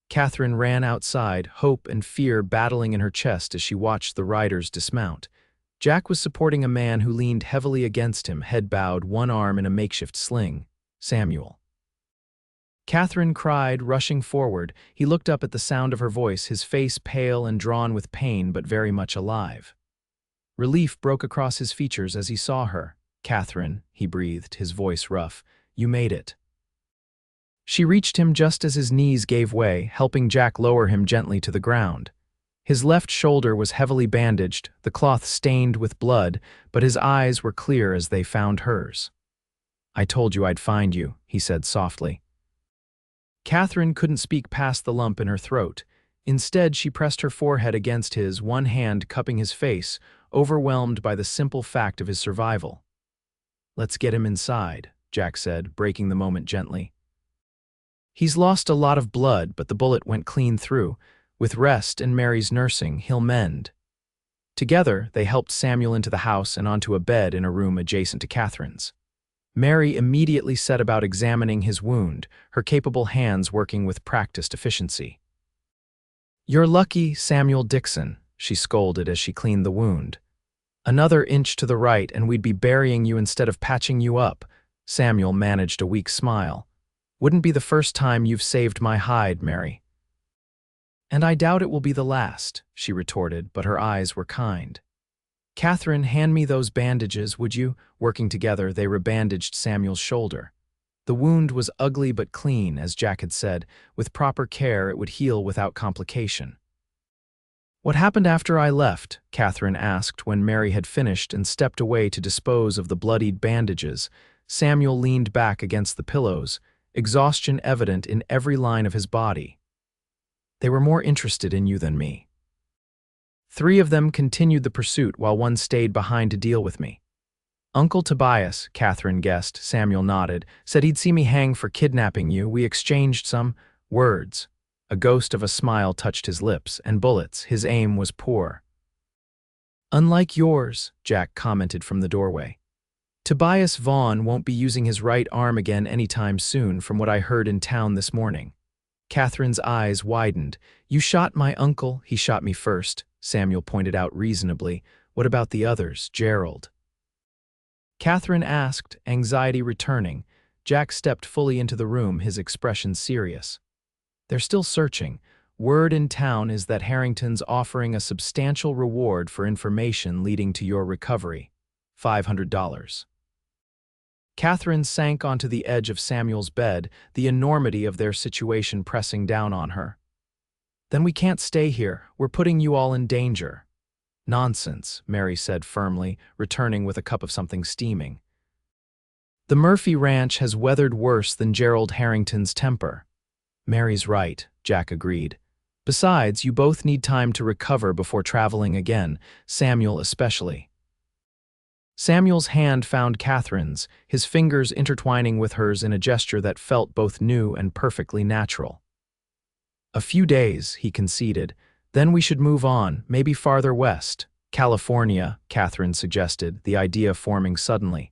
Katherine ran outside, hope and fear battling in her chest as she watched the riders dismount. Jack was supporting a man who leaned heavily against him, head bowed, one arm in a makeshift sling. Samuel. Katherine cried, rushing forward. He looked up at the sound of her voice, his face pale and drawn with pain but very much alive. Relief broke across his features as he saw her. Katherine, he breathed, his voice rough. You made it. She reached him just as his knees gave way, helping Jack lower him gently to the ground. His left shoulder was heavily bandaged, the cloth stained with blood, but his eyes were clear as they found hers. I told you I'd find you, he said softly. Katherine couldn't speak past the lump in her throat. Instead, she pressed her forehead against his, one hand cupping his face, overwhelmed by the simple fact of his survival. Let's get him inside, Jack said, breaking the moment gently. He's lost a lot of blood, but the bullet went clean through. With rest and Mary's nursing, he'll mend. Together, they helped Samuel into the house and onto a bed in a room adjacent to Katherine's. Mary immediately set about examining his wound, her capable hands working with practiced efficiency. You're lucky, Samuel Dixon, she scolded as she cleaned the wound. Another inch to the right and we'd be burying you instead of patching you up. Samuel managed a weak smile. Wouldn't be the first time you've saved my hide, Mary. And I doubt it will be the last, she retorted, but her eyes were kind. Katherine, hand me those bandages, would you? Working together, they rebandaged Samuel's shoulder. The wound was ugly but clean, as Jack had said. With proper care, it would heal without complication. What happened after I left? Katherine asked when Mary had finished and stepped away to dispose of the bloodied bandages. Samuel leaned back against the pillows, exhaustion evident in every line of his body. They were more interested in you than me. 3 of them continued the pursuit while one stayed behind to deal with me. Uncle Tobias, Katherine guessed. Samuel nodded, said he'd see me hang for kidnapping you. We exchanged some words. A ghost of a smile touched his lips, and bullets. His aim was poor. Unlike yours, Jack commented from the doorway. Tobias Vaughn won't be using his right arm again anytime soon, from what I heard in town this morning. Katherine's eyes widened. You shot my uncle, he shot me first, Samuel pointed out reasonably. What about the others, Gerald? Katherine asked, anxiety returning. Jack stepped fully into the room, his expression serious. They're still searching. Word in town is that Harrington's offering a substantial reward for information leading to your recovery. $500. Katherine sank onto the edge of Samuel's bed, the enormity of their situation pressing down on her. Then we can't stay here. We're putting you all in danger. Nonsense, Mary said firmly, returning with a cup of something steaming. The Murphy Ranch has weathered worse than Gerald Harrington's temper. Mary's right, Jack agreed. Besides, you both need time to recover before traveling again, Samuel especially. Samuel's hand found Katherine's, his fingers intertwining with hers in a gesture that felt both new and perfectly natural. A few days, he conceded. Then we should move on, maybe farther west. California, Katherine suggested, the idea forming suddenly.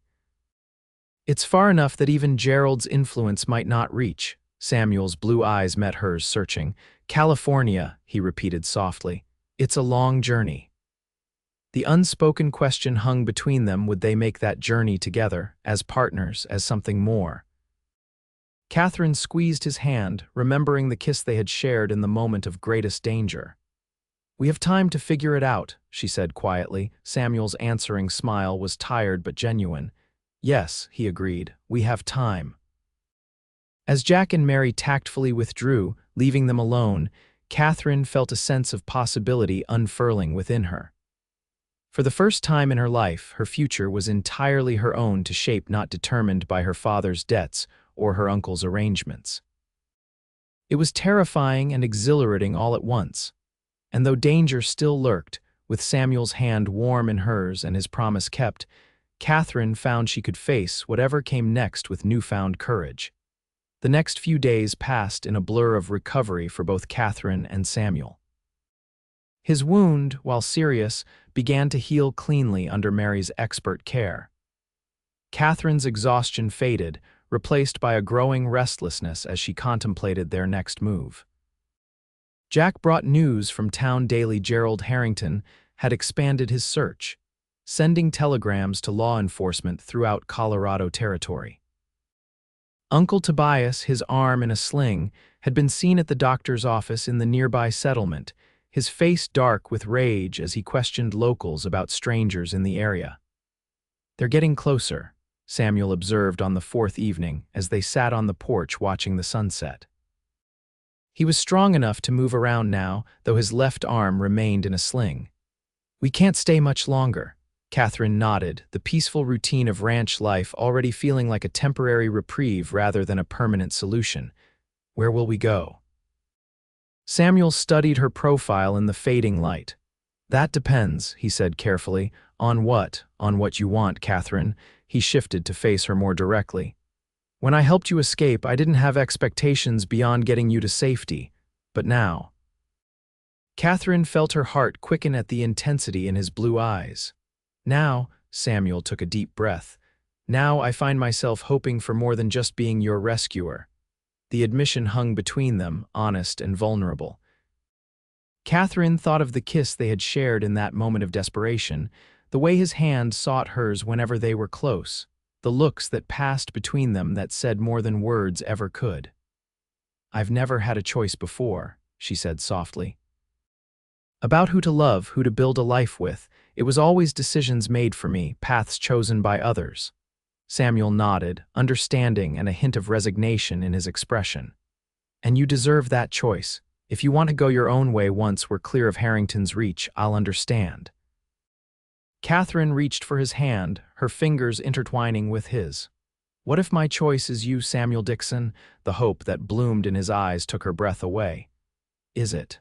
It's far enough that even Gerald's influence might not reach. Samuel's blue eyes met hers, searching. California, he repeated softly. It's a long journey. The unspoken question hung between them: would they make that journey together, as partners, as something more? Katherine squeezed his hand, remembering the kiss they had shared in the moment of greatest danger. We have time to figure it out, she said quietly. Samuel's answering smile was tired but genuine. Yes, he agreed, we have time. As Jack and Mary tactfully withdrew, leaving them alone, Katherine felt a sense of possibility unfurling within her. For the first time in her life, her future was entirely her own to shape, not determined by her father's debts or her uncle's arrangements. It was terrifying and exhilarating all at once, and though danger still lurked, with Samuel's hand warm in hers and his promise kept, Katherine found she could face whatever came next with newfound courage. The next few days passed in a blur of recovery for both Katherine and Samuel. His wound, while serious, began to heal cleanly under Mary's expert care. Katherine's exhaustion faded, replaced by a growing restlessness as she contemplated their next move. Jack brought news from town daily. Gerald Harrington had expanded his search, sending telegrams to law enforcement throughout Colorado Territory. Uncle Tobias, his arm in a sling, had been seen at the doctor's office in the nearby settlement, his face dark with rage as he questioned locals about strangers in the area. They're getting closer, Samuel observed on the 4th evening as they sat on the porch watching the sunset. He was strong enough to move around now, though his left arm remained in a sling. We can't stay much longer. Katherine nodded, the peaceful routine of ranch life already feeling like a temporary reprieve rather than a permanent solution. Where will we go? Samuel studied her profile in the fading light. That depends, he said carefully. On what? On what you want, Katherine. He shifted to face her more directly. When I helped you escape, I didn't have expectations beyond getting you to safety. But now. Katherine felt her heart quicken at the intensity in his blue eyes. Now, Samuel took a deep breath. Now I find myself hoping for more than just being your rescuer. The admission hung between them, honest and vulnerable. Katherine thought of the kiss they had shared in that moment of desperation, the way his hand sought hers whenever they were close. the looks that passed between them that said more than words ever could. "I've never had a choice before," she said softly. "About who to love, who to build a life with, it was always decisions made for me, paths chosen by others." Samuel nodded, understanding and a hint of resignation in his expression. "And you deserve that choice. If you want to go your own way once we're clear of Harrington's reach, I'll understand." Katherine reached for his hand, her fingers intertwining with his. "What if my choice is you, Samuel Dixon?" The hope that bloomed in his eyes took her breath away. "Is it?"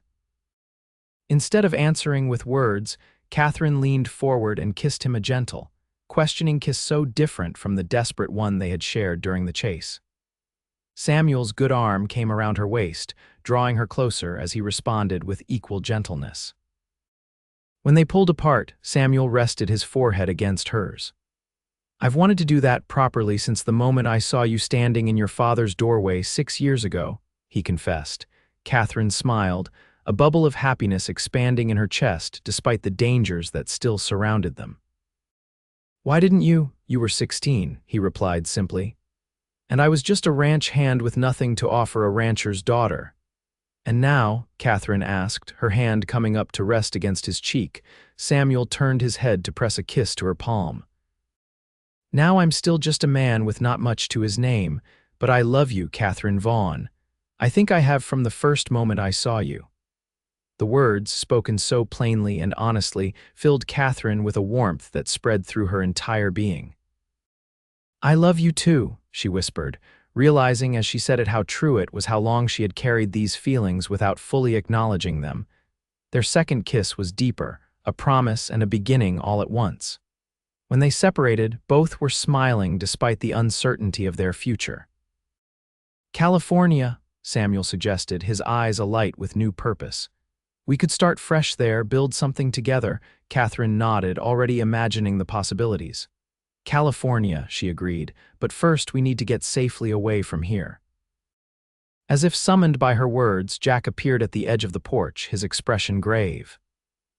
Instead of answering with words, Katherine leaned forward and kissed him a gentle, questioning kiss so different from the desperate one they had shared during the chase. Samuel's good arm came around her waist, drawing her closer as he responded with equal gentleness. When they pulled apart, Samuel rested his forehead against hers. "I've wanted to do that properly since the moment I saw you standing in your father's doorway 6 years ago," he confessed. Katherine smiled, a bubble of happiness expanding in her chest despite the dangers that still surrounded them. "Why didn't you? You were 16, he replied simply. "And I was just a ranch hand with nothing to offer a rancher's daughter." "And now?" Katherine asked, her hand coming up to rest against his cheek. Samuel turned his head to press a kiss to her palm. "Now I'm still just a man with not much to his name, but I love you, Katherine Vaughn. I think I have from the first moment I saw you." The words, spoken so plainly and honestly, filled Katherine with a warmth that spread through her entire being. "I love you too," she whispered, realizing as she said it how true it was, how long she had carried these feelings without fully acknowledging them. Their second kiss was deeper, a promise and a beginning all at once. When they separated, both were smiling despite the uncertainty of their future. "California," Samuel suggested, his eyes alight with new purpose. "We could start fresh there, build something together." Katherine nodded, already imagining the possibilities. "California," she agreed, "but first we need to get safely away from here." As if summoned by her words, Jack appeared at the edge of the porch, his expression grave.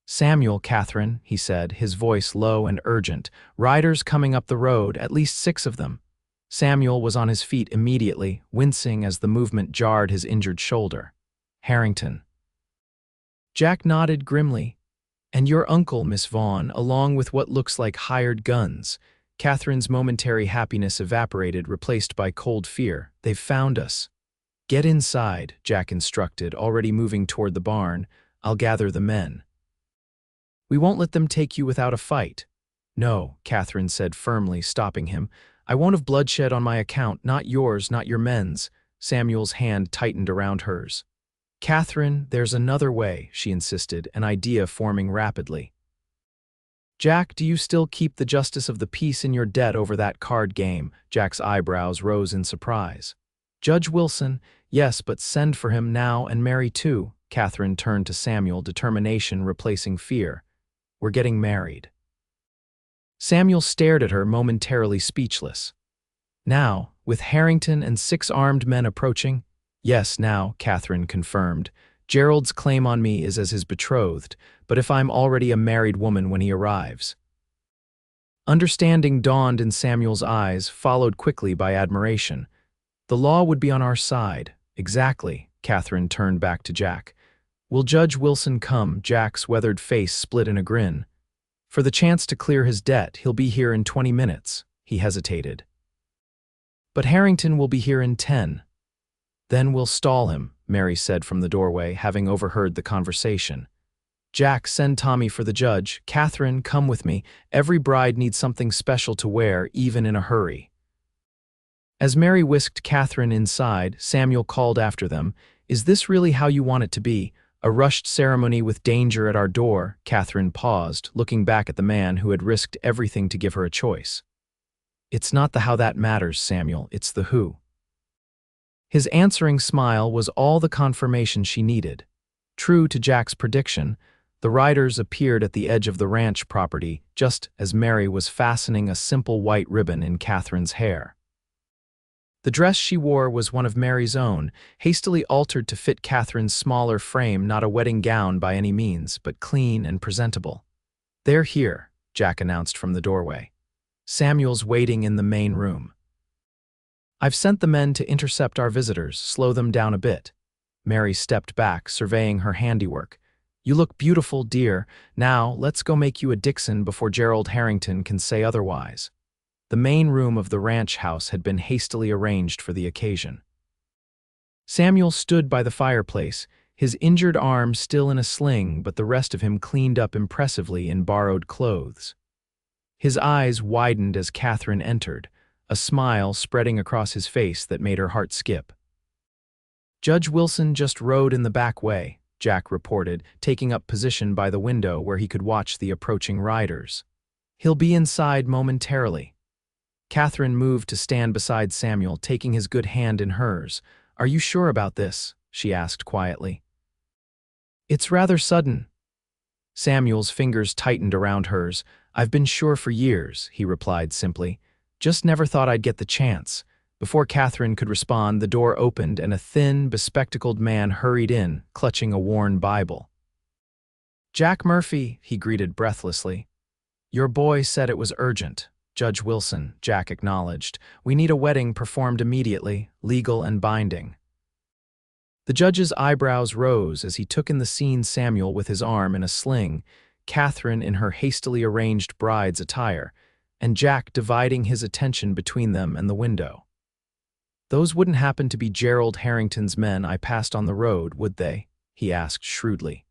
"Samuel, Katherine," he said, his voice low and urgent. "Riders coming up the road, at least 6 of them." Samuel was on his feet immediately, wincing as the movement jarred his injured shoulder. "Harrington." Jack nodded grimly. "And your uncle, Miss Vaughn, along with what looks like hired guns." Katherine's momentary happiness evaporated, replaced by cold fear. "They've found us." "Get inside," Jack instructed, already moving toward the barn. "I'll gather the men." "We won't let them take you without a fight." "No," Katherine said firmly, stopping him. "I won't have bloodshed on my account, not yours, not your men's." Samuel's hand tightened around hers. "Katherine, there's another way," she insisted, an idea forming rapidly. "Jack, do you still keep the justice of the peace in your debt over that card game?" Jack's eyebrows rose in surprise. "Judge Wilson, yes, but send for him now and Mary too." Katherine turned to Samuel, determination replacing fear. "We're getting married." Samuel stared at her, momentarily speechless. "Now, with Harrington and 6 armed men approaching?" "Yes, now," Katherine confirmed. "Gerald's claim on me is as his betrothed, but if I'm already a married woman when he arrives?" Understanding dawned in Samuel's eyes, followed quickly by admiration. "The law would be on our side." "Exactly," Katherine turned back to Jack. "Will Judge Wilson come?" Jack's weathered face split in a grin. "For the chance to clear his debt, he'll be here in 20 minutes. He hesitated. "But Harrington will be here in 10. "Then we'll stall him," Mary said from the doorway, having overheard the conversation. "Jack, send Tommy for the judge. Katherine, come with me. Every bride needs something special to wear, even in a hurry." As Mary whisked Katherine inside, Samuel called after them, "Is this really how you want it to be? A rushed ceremony with danger at our door?" Katherine paused, looking back at the man who had risked everything to give her a choice. "It's not the how that matters, Samuel, it's the who." His answering smile was all the confirmation she needed. True to Jack's prediction, the riders appeared at the edge of the ranch property just as Mary was fastening a simple white ribbon in Katherine's hair. The dress she wore was one of Mary's own, hastily altered to fit Katherine's smaller frame, not a wedding gown by any means, but clean and presentable. "They're here," Jack announced from the doorway. Samuel's waiting in the main room. I've sent the men to intercept our visitors, slow them down a bit. Mary stepped back, surveying her handiwork. You look beautiful, dear. Now, let's go make you a Dixon before Gerald Harrington can say otherwise. The main room of the ranch house had been hastily arranged for the occasion. Samuel stood by the fireplace, his injured arm still in a sling, but the rest of him cleaned up impressively in borrowed clothes. His eyes widened as Katherine entered, a smile spreading across his face that made her heart skip. Judge Wilson just rode in the back way, Jack reported, taking up position by the window where he could watch the approaching riders. He'll be inside momentarily. Katherine moved to stand beside Samuel, taking his good hand in hers. Are you sure about this? She asked quietly. It's rather sudden. Samuel's fingers tightened around hers. I've been sure for years, he replied simply. Just never thought I'd get the chance. Before Katherine could respond, the door opened and a thin, bespectacled man hurried in, clutching a worn Bible. Jack Murphy, he greeted breathlessly. Your boy said it was urgent. Judge Wilson, Jack acknowledged. We need a wedding performed immediately, legal and binding. The judge's eyebrows rose as he took in the scene, Samuel with his arm in a sling, Katherine in her hastily arranged bride's attire, and Jack dividing his attention between them and the window. Those wouldn't happen to be Gerald Harrington's men I passed on the road, would they? He asked shrewdly.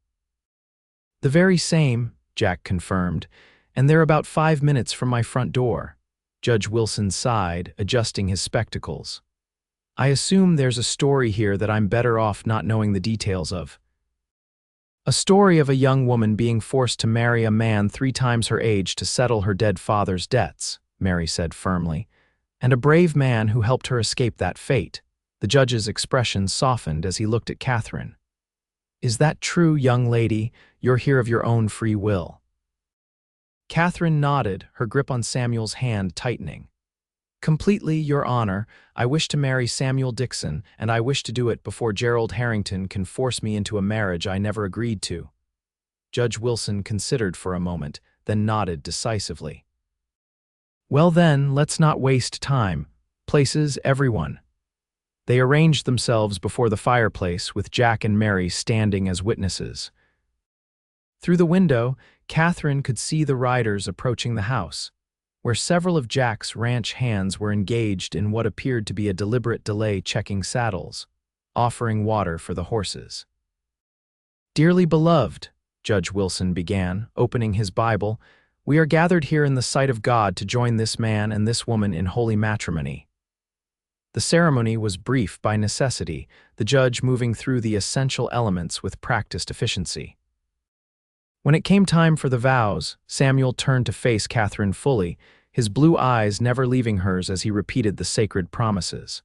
The very same, Jack confirmed, and they're about 5 minutes from my front door. Judge Wilson sighed, adjusting his spectacles. I assume there's a story here that I'm better off not knowing the details of. A story of a young woman being forced to marry a man 3 times her age to settle her dead father's debts, Mary said firmly, and a brave man who helped her escape that fate. The judge's expression softened as he looked at Katherine. Is that true, young lady? You're here of your own free will. Katherine nodded, her grip on Samuel's hand tightening. Completely, Your Honor. I wish to marry Samuel Dixon, and I wish to do it before Gerald Harrington can force me into a marriage I never agreed to. Judge Wilson considered for a moment, then nodded decisively. Well then, let's not waste time. Places, everyone. They arranged themselves before the fireplace, with Jack and Mary standing as witnesses. Through the window, Katherine could see the riders approaching the house, where several of Jack's ranch hands were engaged in what appeared to be a deliberate delay checking saddles, offering water for the horses. Dearly beloved, Judge Wilson began, opening his Bible, we are gathered here in the sight of God to join this man and this woman in holy matrimony. The ceremony was brief by necessity, the judge moving through the essential elements with practiced efficiency. When it came time for the vows, Samuel turned to face Katherine fully, his blue eyes never leaving hers as he repeated the sacred promises.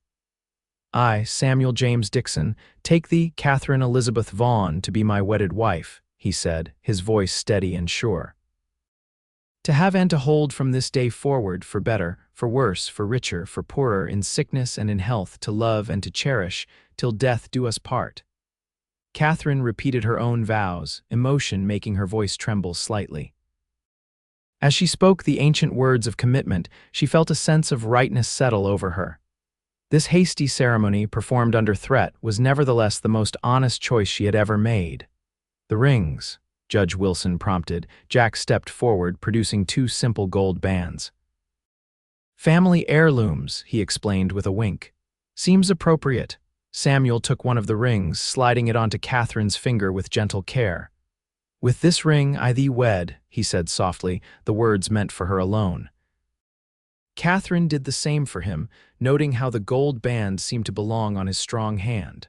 I, Samuel James Dixon, take thee, Katherine Elizabeth Vaughn, to be my wedded wife, he said, his voice steady and sure. To have and to hold from this day forward, for better, for worse, for richer, for poorer, in sickness and in health, to love and to cherish, till death do us part. Katherine repeated her own vows, emotion making her voice tremble slightly. As she spoke the ancient words of commitment, she felt a sense of rightness settle over her. This hasty ceremony, performed under threat, was nevertheless the most honest choice she had ever made. The rings, Judge Wilson prompted. Jack stepped forward, producing 2 simple gold bands. Family heirlooms, he explained with a wink. Seems appropriate. Samuel took one of the rings, sliding it onto Katherine's finger with gentle care. With this ring I thee wed, he said softly, the words meant for her alone. Katherine did the same for him, noting how the gold band seemed to belong on his strong hand.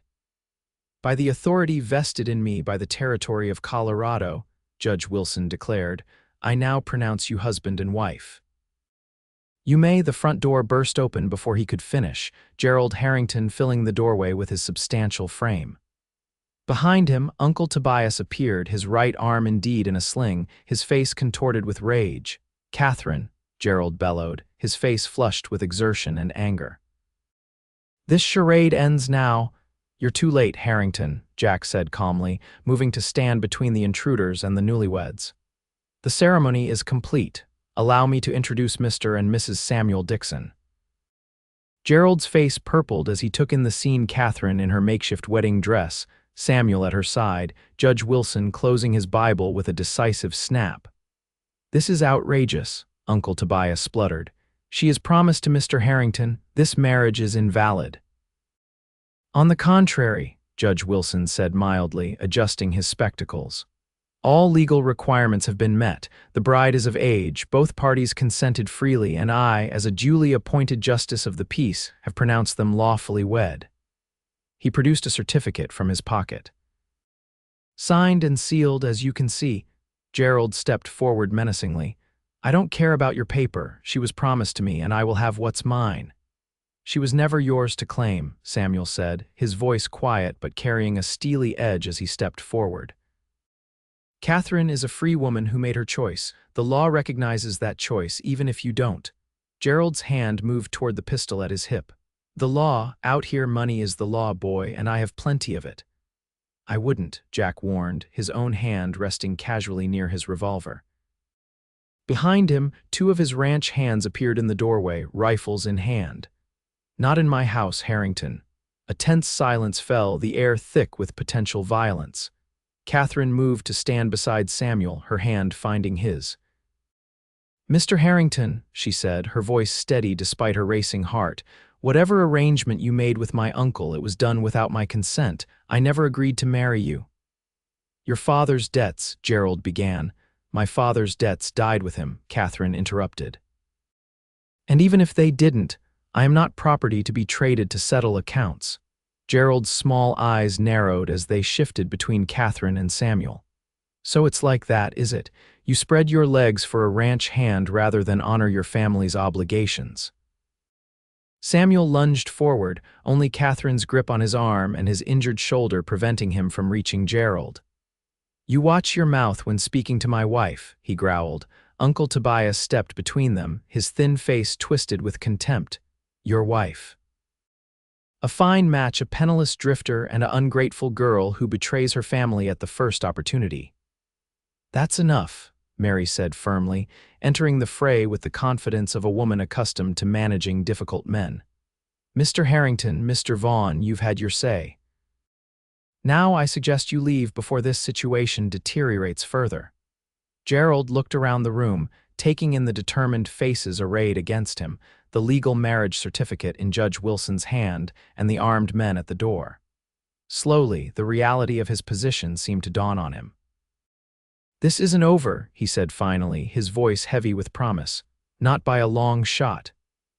By the authority vested in me by the territory of Colorado, Judge Wilson declared, I now pronounce you husband and wife. You may. The front door burst open before he could finish, Gerald Harrington filling the doorway with his substantial frame. Behind him, Uncle Tobias appeared, his right arm indeed in a sling, his face contorted with rage. Katherine, Gerald bellowed, his face flushed with exertion and anger. This charade ends now. You're too late, Harrington, Jack said calmly, moving to stand between the intruders and the newlyweds. The ceremony is complete. Allow me to introduce Mr. and Mrs. Samuel Dixon." Gerald's face purpled as he took in the scene: Katherine in her makeshift wedding dress, Samuel at her side, Judge Wilson closing his Bible with a decisive snap. "This is outrageous," Uncle Tobias spluttered. "She is promised to Mr. Harrington. This marriage is invalid." "On the contrary," Judge Wilson said mildly, adjusting his spectacles. "All legal requirements have been met. The bride is of age, both parties consented freely, and I, as a duly appointed justice of the peace, have pronounced them lawfully wed." He produced a certificate from his pocket. "Signed and sealed, as you can see." Gerald stepped forward menacingly. "I don't care about your paper. She was promised to me, and I will have what's mine." "She was never yours to claim," Samuel said, his voice quiet but carrying a steely edge as he stepped forward. "Katherine is a free woman who made her choice. The law recognizes that choice, even if you don't." Gerald's hand moved toward the pistol at his hip. "The law, out here money is the law, boy, and I have plenty of it." "I wouldn't," Jack warned, his own hand resting casually near his revolver. Behind him, two of his ranch hands appeared in the doorway, rifles in hand. "Not in my house, Harrington." A tense silence fell, the air thick with potential violence. Katherine moved to stand beside Samuel, her hand finding his. "Mr. Harrington," she said, her voice steady despite her racing heart, "whatever arrangement you made with my uncle, it was done without my consent. I never agreed to marry you." "Your father's debts," Gerald began. "My father's debts died with him," Katherine interrupted. "And even if they didn't, I am not property to be traded to settle accounts." Gerald's small eyes narrowed as they shifted between Katherine and Samuel. "So it's like that, is it? You spread your legs for a ranch hand rather than honor your family's obligations." Samuel lunged forward, only Katherine's grip on his arm and his injured shoulder preventing him from reaching Gerald. "You watch your mouth when speaking to my wife," he growled. Uncle Tobias stepped between them, his thin face twisted with contempt. "Your wife. A fine match, a penniless drifter and an ungrateful girl who betrays her family at the first opportunity." "That's enough," Mary said firmly, entering the fray with the confidence of a woman accustomed to managing difficult men. "Mr. Harrington, Mr. Vaughn, you've had your say. Now I suggest you leave before this situation deteriorates further." Gerald looked around the room, taking in the determined faces arrayed against him, the legal marriage certificate in Judge Wilson's hand, and the armed men at the door. Slowly, the reality of his position seemed to dawn on him. "This isn't over," he said finally, his voice heavy with promise. "Not by a long shot."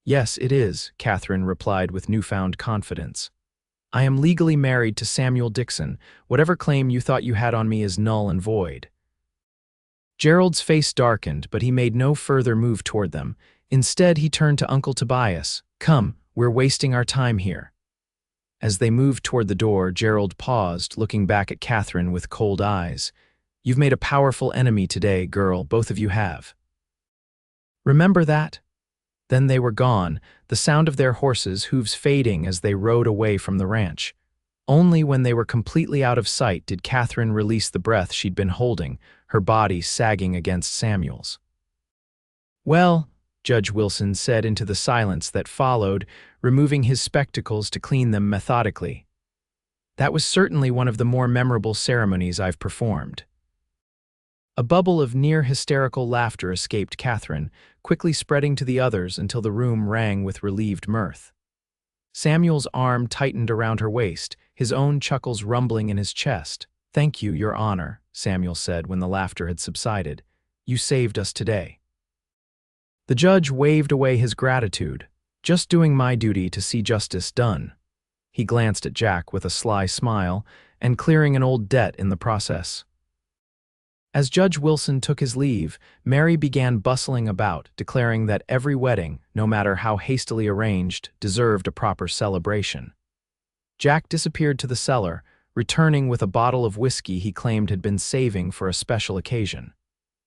"Yes, it is," Katherine replied with newfound confidence. "I am legally married to Samuel Dixon. Whatever claim you thought you had on me is null and void." Gerald's face darkened, but he made no further move toward them. Instead, he turned to Uncle Tobias. "Come, we're wasting our time here." As they moved toward the door, Gerald paused, looking back at Katherine with cold eyes. "You've made a powerful enemy today, girl, both of you have. Remember that?" Then they were gone, the sound of their horses' hooves fading as they rode away from the ranch. Only when they were completely out of sight did Katherine release the breath she'd been holding, her body sagging against Samuel's. "Well," Judge Wilson said into the silence that followed, removing his spectacles to clean them methodically, "that was certainly one of the more memorable ceremonies I've performed." A bubble of near-hysterical laughter escaped Katherine, quickly spreading to the others until the room rang with relieved mirth. Samuel's arm tightened around her waist, his own chuckles rumbling in his chest. "Thank you, Your Honor," Samuel said when the laughter had subsided. "You saved us today." The judge waved away his gratitude. "Just doing my duty to see justice done." He glanced at Jack with a sly smile, and clearing an old debt in the process. As Judge Wilson took his leave, Mary began bustling about, declaring that every wedding, no matter how hastily arranged, deserved a proper celebration. Jack disappeared to the cellar, returning with a bottle of whiskey he claimed had been saving for a special occasion.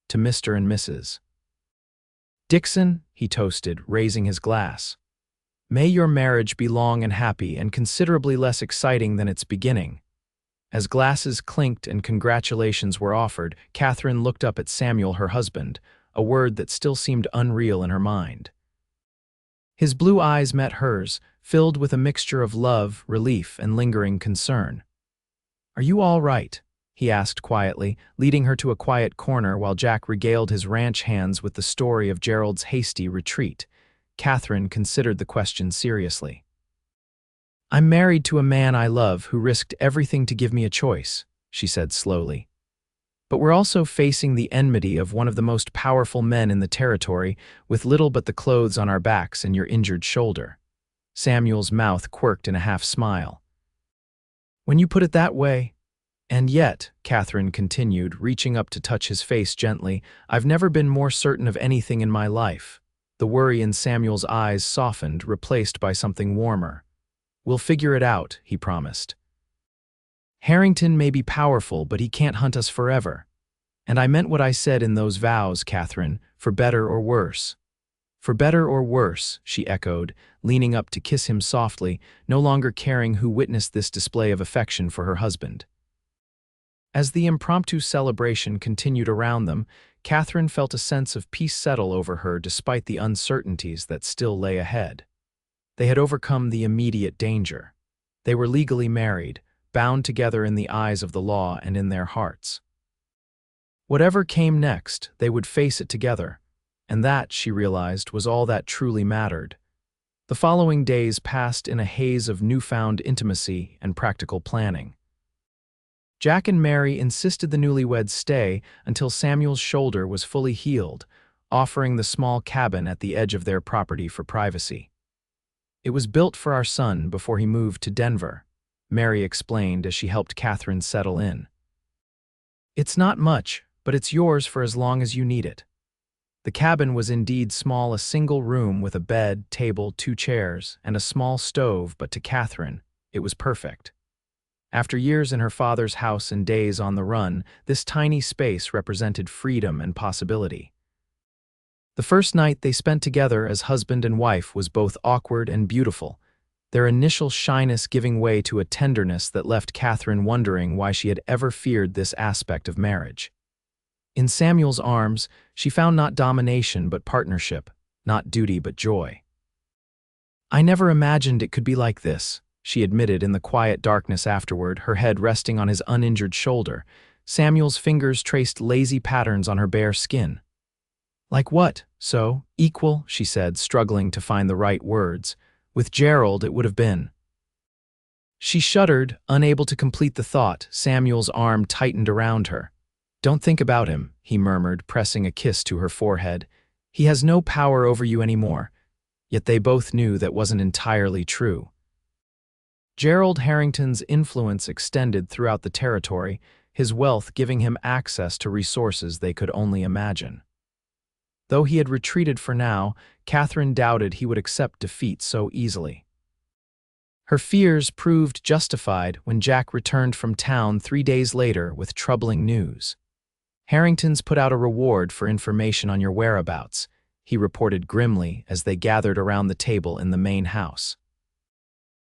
"To Mr. and Mrs. Dixon," he toasted, raising his glass. "May your marriage be long and happy and considerably less exciting than its beginning." As glasses clinked and congratulations were offered, Katherine looked up at Samuel, her husband. a word that still seemed unreal in her mind. His blue eyes met hers, filled with a mixture of love, relief, and lingering concern. "Are you all right?" he asked quietly, leading her to a quiet corner while Jack regaled his ranch hands with the story of Gerald's hasty retreat. Katherine considered the question seriously. "I'm married to a man I love who risked everything to give me a choice," she said slowly. "But we're also facing the enmity of one of the most powerful men in the territory, with little but the clothes on our backs and your injured shoulder." Samuel's mouth quirked in a half-smile. "When you put it that way, and yet," Katherine continued, reaching up to touch his face gently, "I've never been more certain of anything in my life." The worry in Samuel's eyes softened, replaced by something warmer. "We'll figure it out," he promised. "Harrington may be powerful, but he can't hunt us forever. And I meant what I said in those vows, Katherine, for better or worse." "For better or worse," she echoed, leaning up to kiss him softly, no longer caring who witnessed this display of affection for her husband. As the impromptu celebration continued around them, Katherine felt a sense of peace settle over her despite the uncertainties that still lay ahead. They had overcome the immediate danger. They were legally married, bound together in the eyes of the law and in their hearts. Whatever came next, they would face it together, and that, she realized, was all that truly mattered. The following days passed in a haze of newfound intimacy and practical planning. Jack and Mary insisted the newlyweds stay until Samuel's shoulder was fully healed, offering the small cabin at the edge of their property for privacy. "It was built for our son before he moved to Denver," Mary explained as she helped Katherine settle in. "It's not much, but it's yours for as long as you need it." The cabin was indeed small, a single room with a bed, table, 2 chairs, and a small stove, but to Katherine, it was perfect. After years in her father's house and days on the run, this tiny space represented freedom and possibility. The first night they spent together as husband and wife was both awkward and beautiful, their initial shyness giving way to a tenderness that left Katherine wondering why she had ever feared this aspect of marriage. In Samuel's arms, she found not domination but partnership, not duty but joy. "I never imagined it could be like this," she admitted in the quiet darkness afterward, her head resting on his uninjured shoulder. Samuel's fingers traced lazy patterns on her bare skin. "Like what? So, equal," she said, struggling to find the right words. "With Gerald, it would have been." She shuddered, unable to complete the thought. Samuel's arm tightened around her. "Don't think about him," he murmured, pressing a kiss to her forehead. "He has no power over you anymore." Yet they both knew that wasn't entirely true. Gerald Harrington's influence extended throughout the territory, his wealth giving him access to resources they could only imagine. Though he had retreated for now, Katherine doubted he would accept defeat so easily. Her fears proved justified when Jack returned from town 3 days later with troubling news. "Harrington's put out a reward for information on your whereabouts," he reported grimly as they gathered around the table in the main house.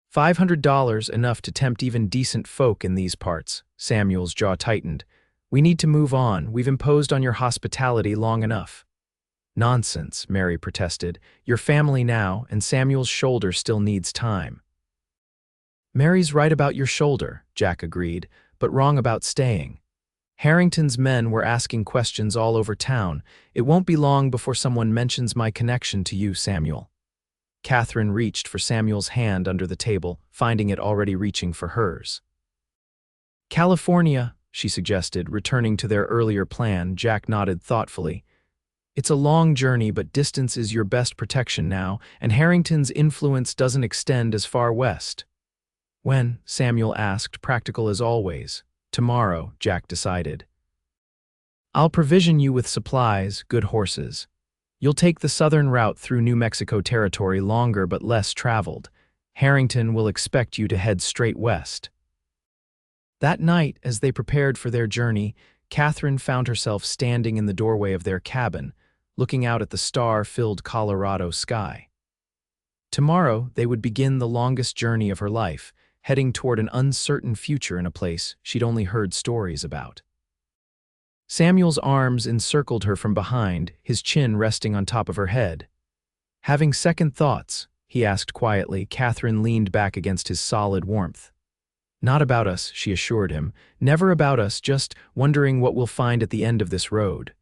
$500, enough to tempt even decent folk in these parts." Samuel's jaw tightened. "We need to move on. We've imposed on your hospitality long enough." "Nonsense," Mary protested. "Your family now, and Samuel's shoulder still needs time." "Mary's right about your shoulder," Jack agreed, "but wrong about staying. Harrington's men were asking questions all over town. It won't be long before someone mentions my connection to you, Samuel." Katherine reached for Samuel's hand under the table, finding it already reaching for hers. "California," she suggested, returning to their earlier plan. Jack nodded thoughtfully. "It's a long journey, but distance is your best protection now, and Harrington's influence doesn't extend as far west." "When?" Samuel asked, practical as always. "Tomorrow," Jack decided. "I'll provision you with supplies, good horses. You'll take the southern route through New Mexico territory, longer but less traveled. Harrington will expect you to head straight west." That night, as they prepared for their journey, Katherine found herself standing in the doorway of their cabin, looking out at the star-filled Colorado sky. Tomorrow, they would begin the longest journey of her life, heading toward an uncertain future in a place she'd only heard stories about. Samuel's arms encircled her from behind, his chin resting on top of her head. Having second thoughts, he asked quietly. Katherine leaned back against his solid warmth. Not about us, she assured him. Never about us, just wondering what we'll find at the end of this road.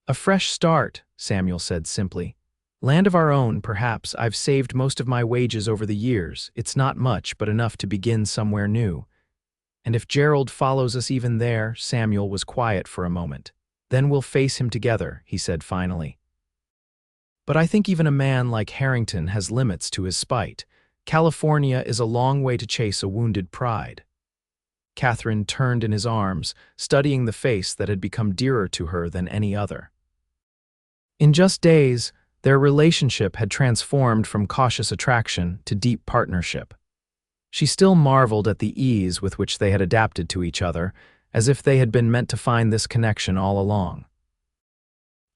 A fresh start, Samuel said simply. Land of our own, perhaps. I've saved most of my wages over the years. It's not much, but enough to begin somewhere new. And if Gerald follows us even there, Samuel was quiet for a moment. Then we'll face him together, he said finally. But I think even a man like Harrington has limits to his spite. California is a long way to chase a wounded pride. Katherine turned in his arms, studying the face that had become dearer to her than any other. In just days, their relationship had transformed from cautious attraction to deep partnership. She still marveled at the ease with which they had adapted to each other, as if they had been meant to find this connection all along.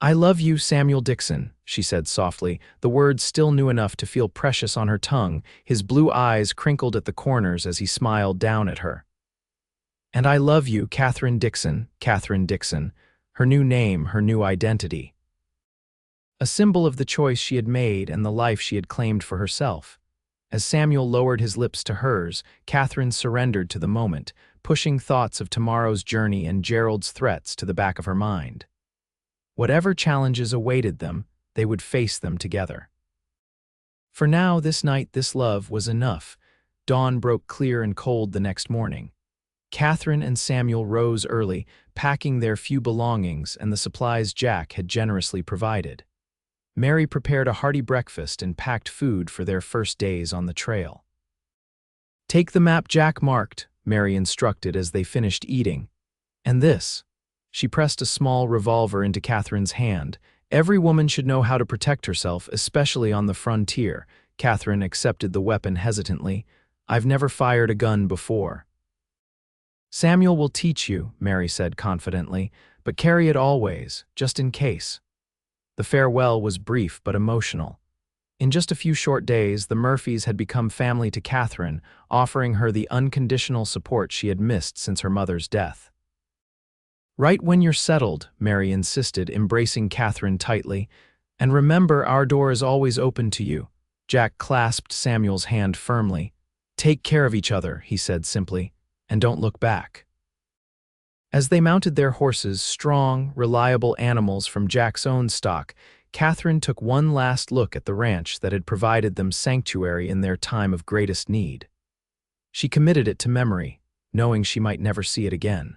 I love you, Samuel Dixon, she said softly, the words still new enough to feel precious on her tongue, his blue eyes crinkled at the corners as he smiled down at her. And I love you, Katherine Dixon, her new name, her new identity. A symbol of the choice she had made and the life she had claimed for herself. As Samuel lowered his lips to hers, Katherine surrendered to the moment, pushing thoughts of tomorrow's journey and Gerald's threats to the back of her mind. Whatever challenges awaited them, they would face them together. For now, this night, this love was enough. Dawn broke clear and cold the next morning. Katherine and Samuel rose early, packing their few belongings and the supplies Jack had generously provided. Mary prepared a hearty breakfast and packed food for their first days on the trail. Take the map Jack marked, Mary instructed as they finished eating. And this. She pressed a small revolver into Katherine's hand. Every woman should know how to protect herself, especially on the frontier. Katherine accepted the weapon hesitantly. I've never fired a gun before. Samuel will teach you, Mary said confidently, but carry it always, just in case. The farewell was brief but emotional. In just a few short days, the Murphys had become family to Katherine, offering her the unconditional support she had missed since her mother's death. Right when you're settled, Mary insisted, embracing Katherine tightly. And remember, our door is always open to you. Jack clasped Samuel's hand firmly. Take care of each other, he said simply, and don't look back. As they mounted their horses, strong, reliable animals from Jack's own stock, Katherine took one last look at the ranch that had provided them sanctuary in their time of greatest need. She committed it to memory, knowing she might never see it again.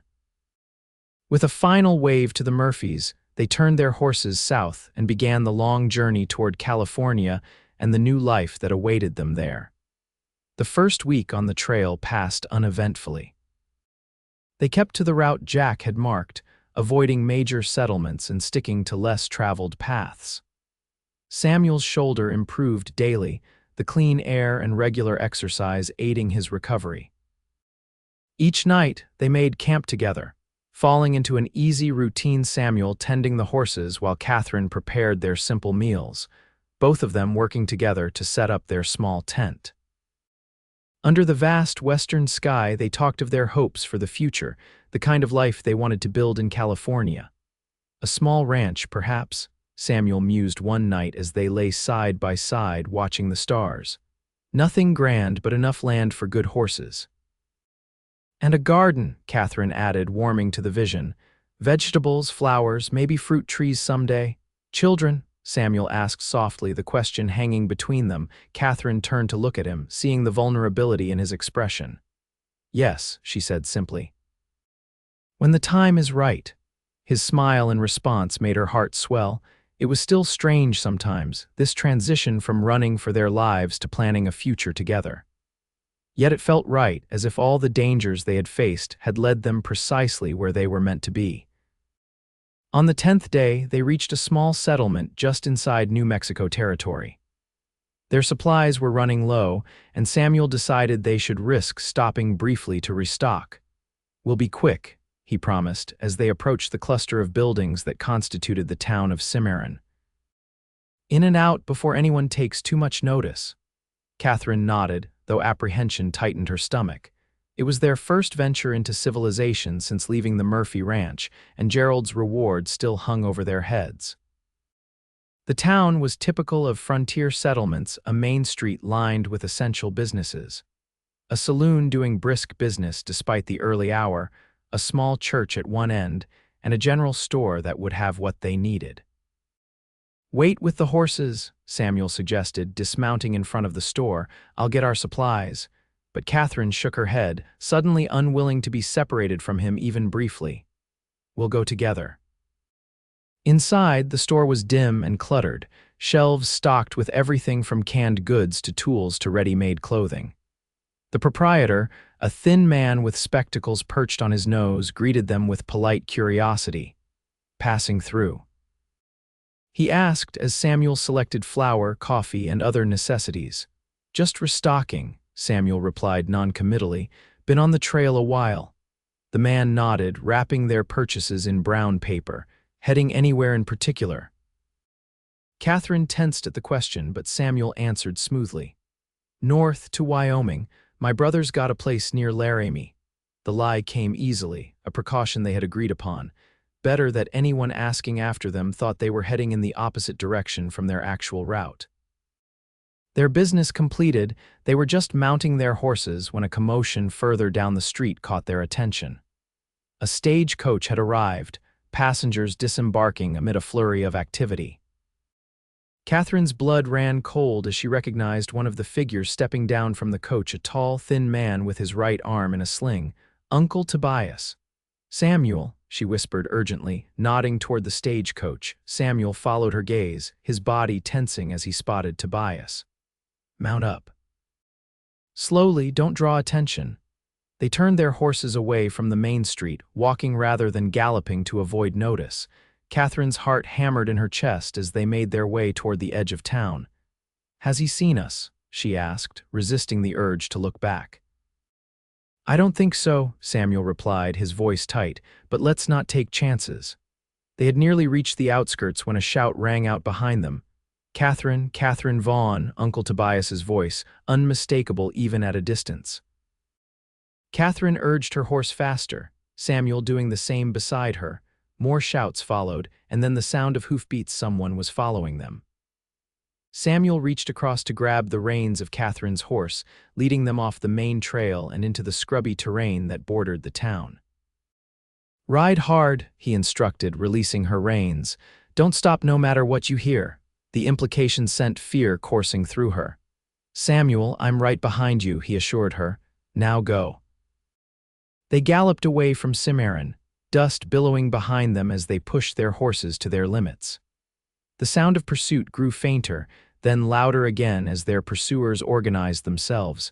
With a final wave to the Murphys, they turned their horses south and began the long journey toward California and the new life that awaited them there. The first week on the trail passed uneventfully. They kept to the route Jack had marked, avoiding major settlements and sticking to less traveled paths. Samuel's shoulder improved daily, the clean air and regular exercise aiding his recovery. Each night, they made camp together, falling into an easy routine, Samuel tending the horses while Katherine prepared their simple meals, both of them working together to set up their small tent. Under the vast western sky, they talked of their hopes for the future, the kind of life they wanted to build in California. A small ranch, perhaps, Samuel mused one night as they lay side by side watching the stars. Nothing grand, but enough land for good horses. And a garden, Katherine added, warming to the vision. Vegetables, flowers, maybe fruit trees someday. Children? Samuel asked softly, the question hanging between them. Katherine turned to look at him, seeing the vulnerability in his expression. Yes, she said simply. When the time is right. His smile in response made her heart swell. It was still strange sometimes, this transition from running for their lives to planning a future together. Yet it felt right, as if all the dangers they had faced had led them precisely where they were meant to be. On the 10th day, they reached a small settlement just inside New Mexico Territory. Their supplies were running low, and Samuel decided they should risk stopping briefly to restock. We'll be quick, he promised, as they approached the cluster of buildings that constituted the town of Cimarron. In and out before anyone takes too much notice. Katherine nodded, though apprehension tightened her stomach. It was their first venture into civilization since leaving the Murphy Ranch, and Gerald's reward still hung over their heads. The town was typical of frontier settlements, a main street lined with essential businesses. A saloon doing brisk business despite the early hour, a small church at one end, and a general store that would have what they needed. "Wait with the horses," Samuel suggested, dismounting in front of the store. "I'll get our supplies." But Katherine shook her head, suddenly unwilling to be separated from him even briefly. "We'll go together." Inside, the store was dim and cluttered, shelves stocked with everything from canned goods to tools to ready-made clothing. The proprietor, a thin man with spectacles perched on his nose, greeted them with polite curiosity. Passing through. He asked as Samuel selected flour, coffee, and other necessities. "Just restocking," Samuel replied noncommittally. "Been on the trail a while." The man nodded, wrapping their purchases in brown paper. "Heading anywhere in particular?" Katherine tensed at the question, but Samuel answered smoothly. "North to Wyoming. My brother's got a place near Laramie." The lie came easily, a precaution they had agreed upon. Better that anyone asking after them thought they were heading in the opposite direction from their actual route. Their business completed, they were just mounting their horses when a commotion further down the street caught their attention. A stagecoach had arrived, passengers disembarking amid a flurry of activity. Katherine's blood ran cold as she recognized one of the figures stepping down from the coach, a tall, thin man with his right arm in a sling. "Uncle Tobias." "Samuel," she whispered urgently, nodding toward the stagecoach. Samuel followed her gaze, his body tensing as he spotted Tobias. "Mount up." "Slowly, don't draw attention." They turned their horses away from the main street, walking rather than galloping to avoid notice. Katherine's heart hammered in her chest as they made their way toward the edge of town. "Has he seen us?" she asked, resisting the urge to look back. "I don't think so," Samuel replied, his voice tight, "but let's not take chances." They had nearly reached the outskirts when a shout rang out behind them. Katherine Vaughn," Uncle Tobias's voice, unmistakable even at a distance. Katherine urged her horse faster, Samuel doing the same beside her. More shouts followed, and then the sound of hoofbeats. Someone was following them. Samuel reached across to grab the reins of Katherine's horse, leading them off the main trail and into the scrubby terrain that bordered the town. "Ride hard," he instructed, releasing her reins. "Don't stop no matter what you hear." The implication sent fear coursing through her. "Samuel, I'm right behind you," he assured her. "Now go." They galloped away from Cimarron, dust billowing behind them as they pushed their horses to their limits. The sound of pursuit grew fainter, then louder again as their pursuers organized themselves.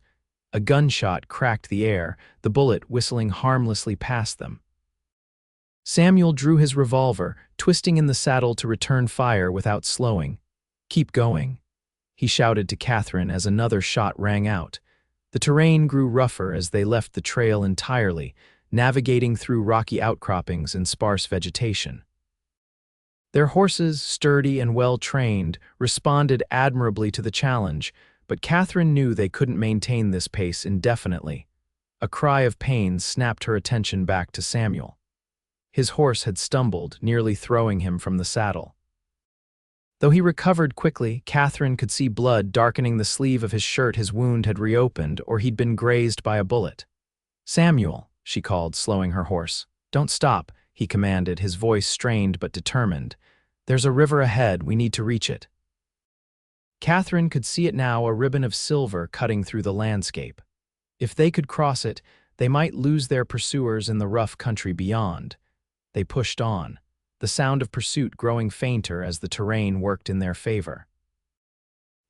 A gunshot cracked the air, the bullet whistling harmlessly past them. Samuel drew his revolver, twisting in the saddle to return fire without slowing. "Keep going," he shouted to Katherine as another shot rang out. The terrain grew rougher as they left the trail entirely, navigating through rocky outcroppings and sparse vegetation. Their horses, sturdy and well-trained, responded admirably to the challenge, but Katherine knew they couldn't maintain this pace indefinitely. A cry of pain snapped her attention back to Samuel. His horse had stumbled, nearly throwing him from the saddle. Though he recovered quickly, Katherine could see blood darkening the sleeve of his shirt. His wound had reopened, or he'd been grazed by a bullet. "Samuel," she called, slowing her horse. "Don't stop," he commanded, his voice strained but determined. "There's a river ahead, we need to reach it." Katherine could see it now, a ribbon of silver cutting through the landscape. If they could cross it, they might lose their pursuers in the rough country beyond. They pushed on, the sound of pursuit growing fainter as the terrain worked in their favor.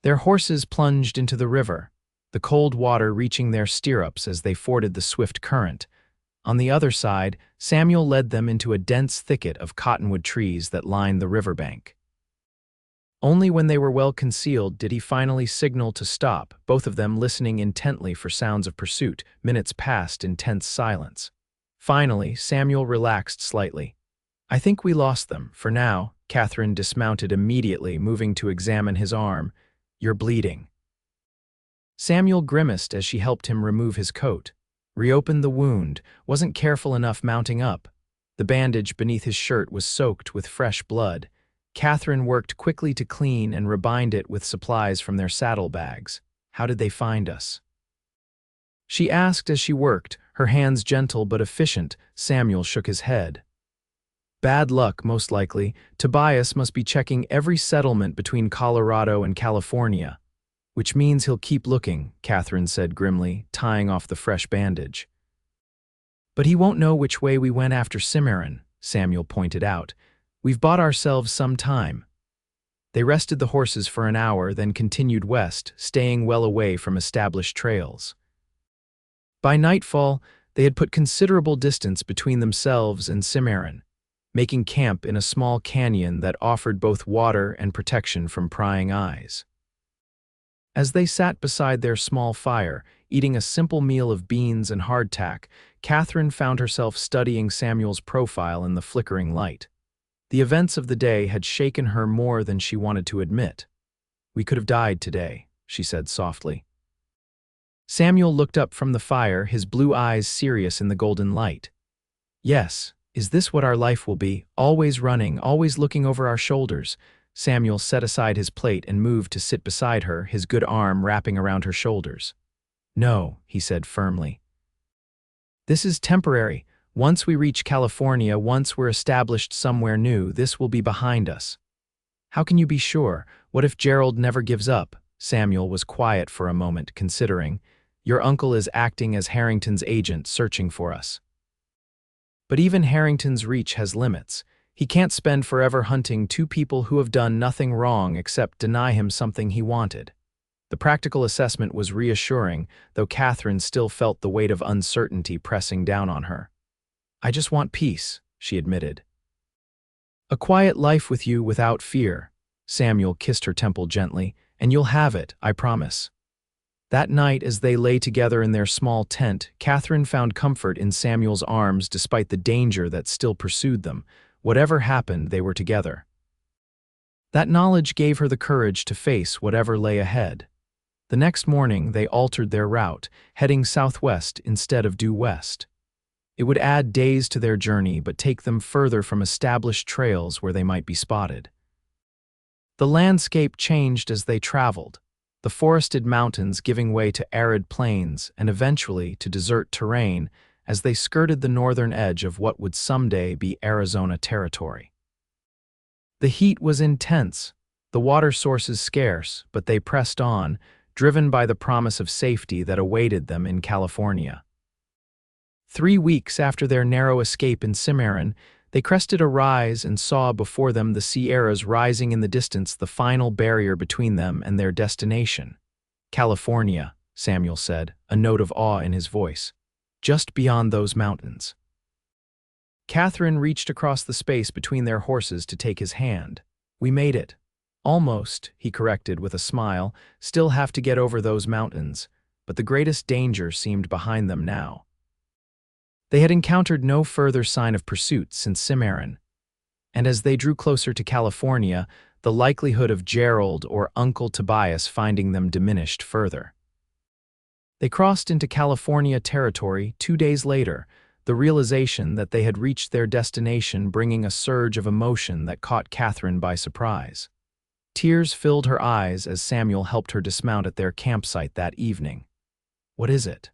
Their horses plunged into the river, the cold water reaching their stirrups as they forded the swift current. On the other side, Samuel led them into a dense thicket of cottonwood trees that lined the riverbank. Only when they were well concealed did he finally signal to stop, both of them listening intently for sounds of pursuit. Minutes passed in tense silence. Finally, Samuel relaxed slightly. "I think we lost them, for now." Katherine dismounted immediately, moving to examine his arm. "You're bleeding." Samuel grimaced as she helped him remove his coat. reopened the wound, wasn't careful enough mounting up. The bandage beneath his shirt was soaked with fresh blood. Katherine worked quickly to clean and rebind it with supplies from their saddlebags. How did they find us? She asked as she worked, her hands gentle but efficient. Samuel shook his head. Bad luck, most likely. Tobias must be checking every settlement between Colorado and California. Which means he'll keep looking, Katherine said grimly, tying off the fresh bandage. But he won't know which way we went after Cimarron, Samuel pointed out. We've bought ourselves some time. They rested the horses for an hour, then continued west, staying well away from established trails. By nightfall, they had put considerable distance between themselves and Cimarron, making camp in a small canyon that offered both water and protection from prying eyes. As they sat beside their small fire, eating a simple meal of beans and hardtack, Katherine found herself studying Samuel's profile in the flickering light. The events of the day had shaken her more than she wanted to admit. "We could have died today," she said softly. Samuel looked up from the fire, his blue eyes serious in the golden light. "Yes, is this what our life will be? Always running, always looking over our shoulders." Samuel set aside his plate and moved to sit beside her, his good arm wrapping around her shoulders. "No," he said firmly. "This is temporary. Once we reach California, once we're established somewhere new, this will be behind us." "How can you be sure? What if Gerald never gives up?" Samuel was quiet for a moment, considering. "Your uncle is acting as Harrington's agent, searching for us." But even Harrington's reach has limits. He can't spend forever hunting two people who have done nothing wrong except deny him something he wanted. The practical assessment was reassuring, though Katherine still felt the weight of uncertainty pressing down on her. "I just want peace," she admitted. "A quiet life with you without fear." Samuel kissed her temple gently. "And you'll have it, I promise." That night, as they lay together in their small tent, Katherine found comfort in Samuel's arms despite the danger that still pursued them. Whatever happened, they were together. That knowledge gave her the courage to face whatever lay ahead. The next morning, they altered their route, heading southwest instead of due west. It would add days to their journey but take them further from established trails where they might be spotted. The landscape changed as they traveled, the forested mountains giving way to arid plains and eventually to desert terrain as they skirted the northern edge of what would someday be Arizona Territory. The heat was intense, the water sources scarce, but they pressed on, driven by the promise of safety that awaited them in California. 3 weeks after their narrow escape in Cimarron, they crested a rise and saw before them the Sierras rising in the distance, the final barrier between them and their destination. "California," Samuel said, a note of awe in his voice. "Just beyond those mountains." Katherine reached across the space between their horses to take his hand. "We made it." "Almost," he corrected with a smile. "Still have to get over those mountains, but the greatest danger seemed behind them now." They had encountered no further sign of pursuit since Cimarron, and as they drew closer to California, the likelihood of Gerald or Uncle Tobias finding them diminished further. They crossed into California Territory 2 days later, the realization that they had reached their destination bringing a surge of emotion that caught Katherine by surprise. Tears filled her eyes as Samuel helped her dismount at their campsite that evening. "What is it?"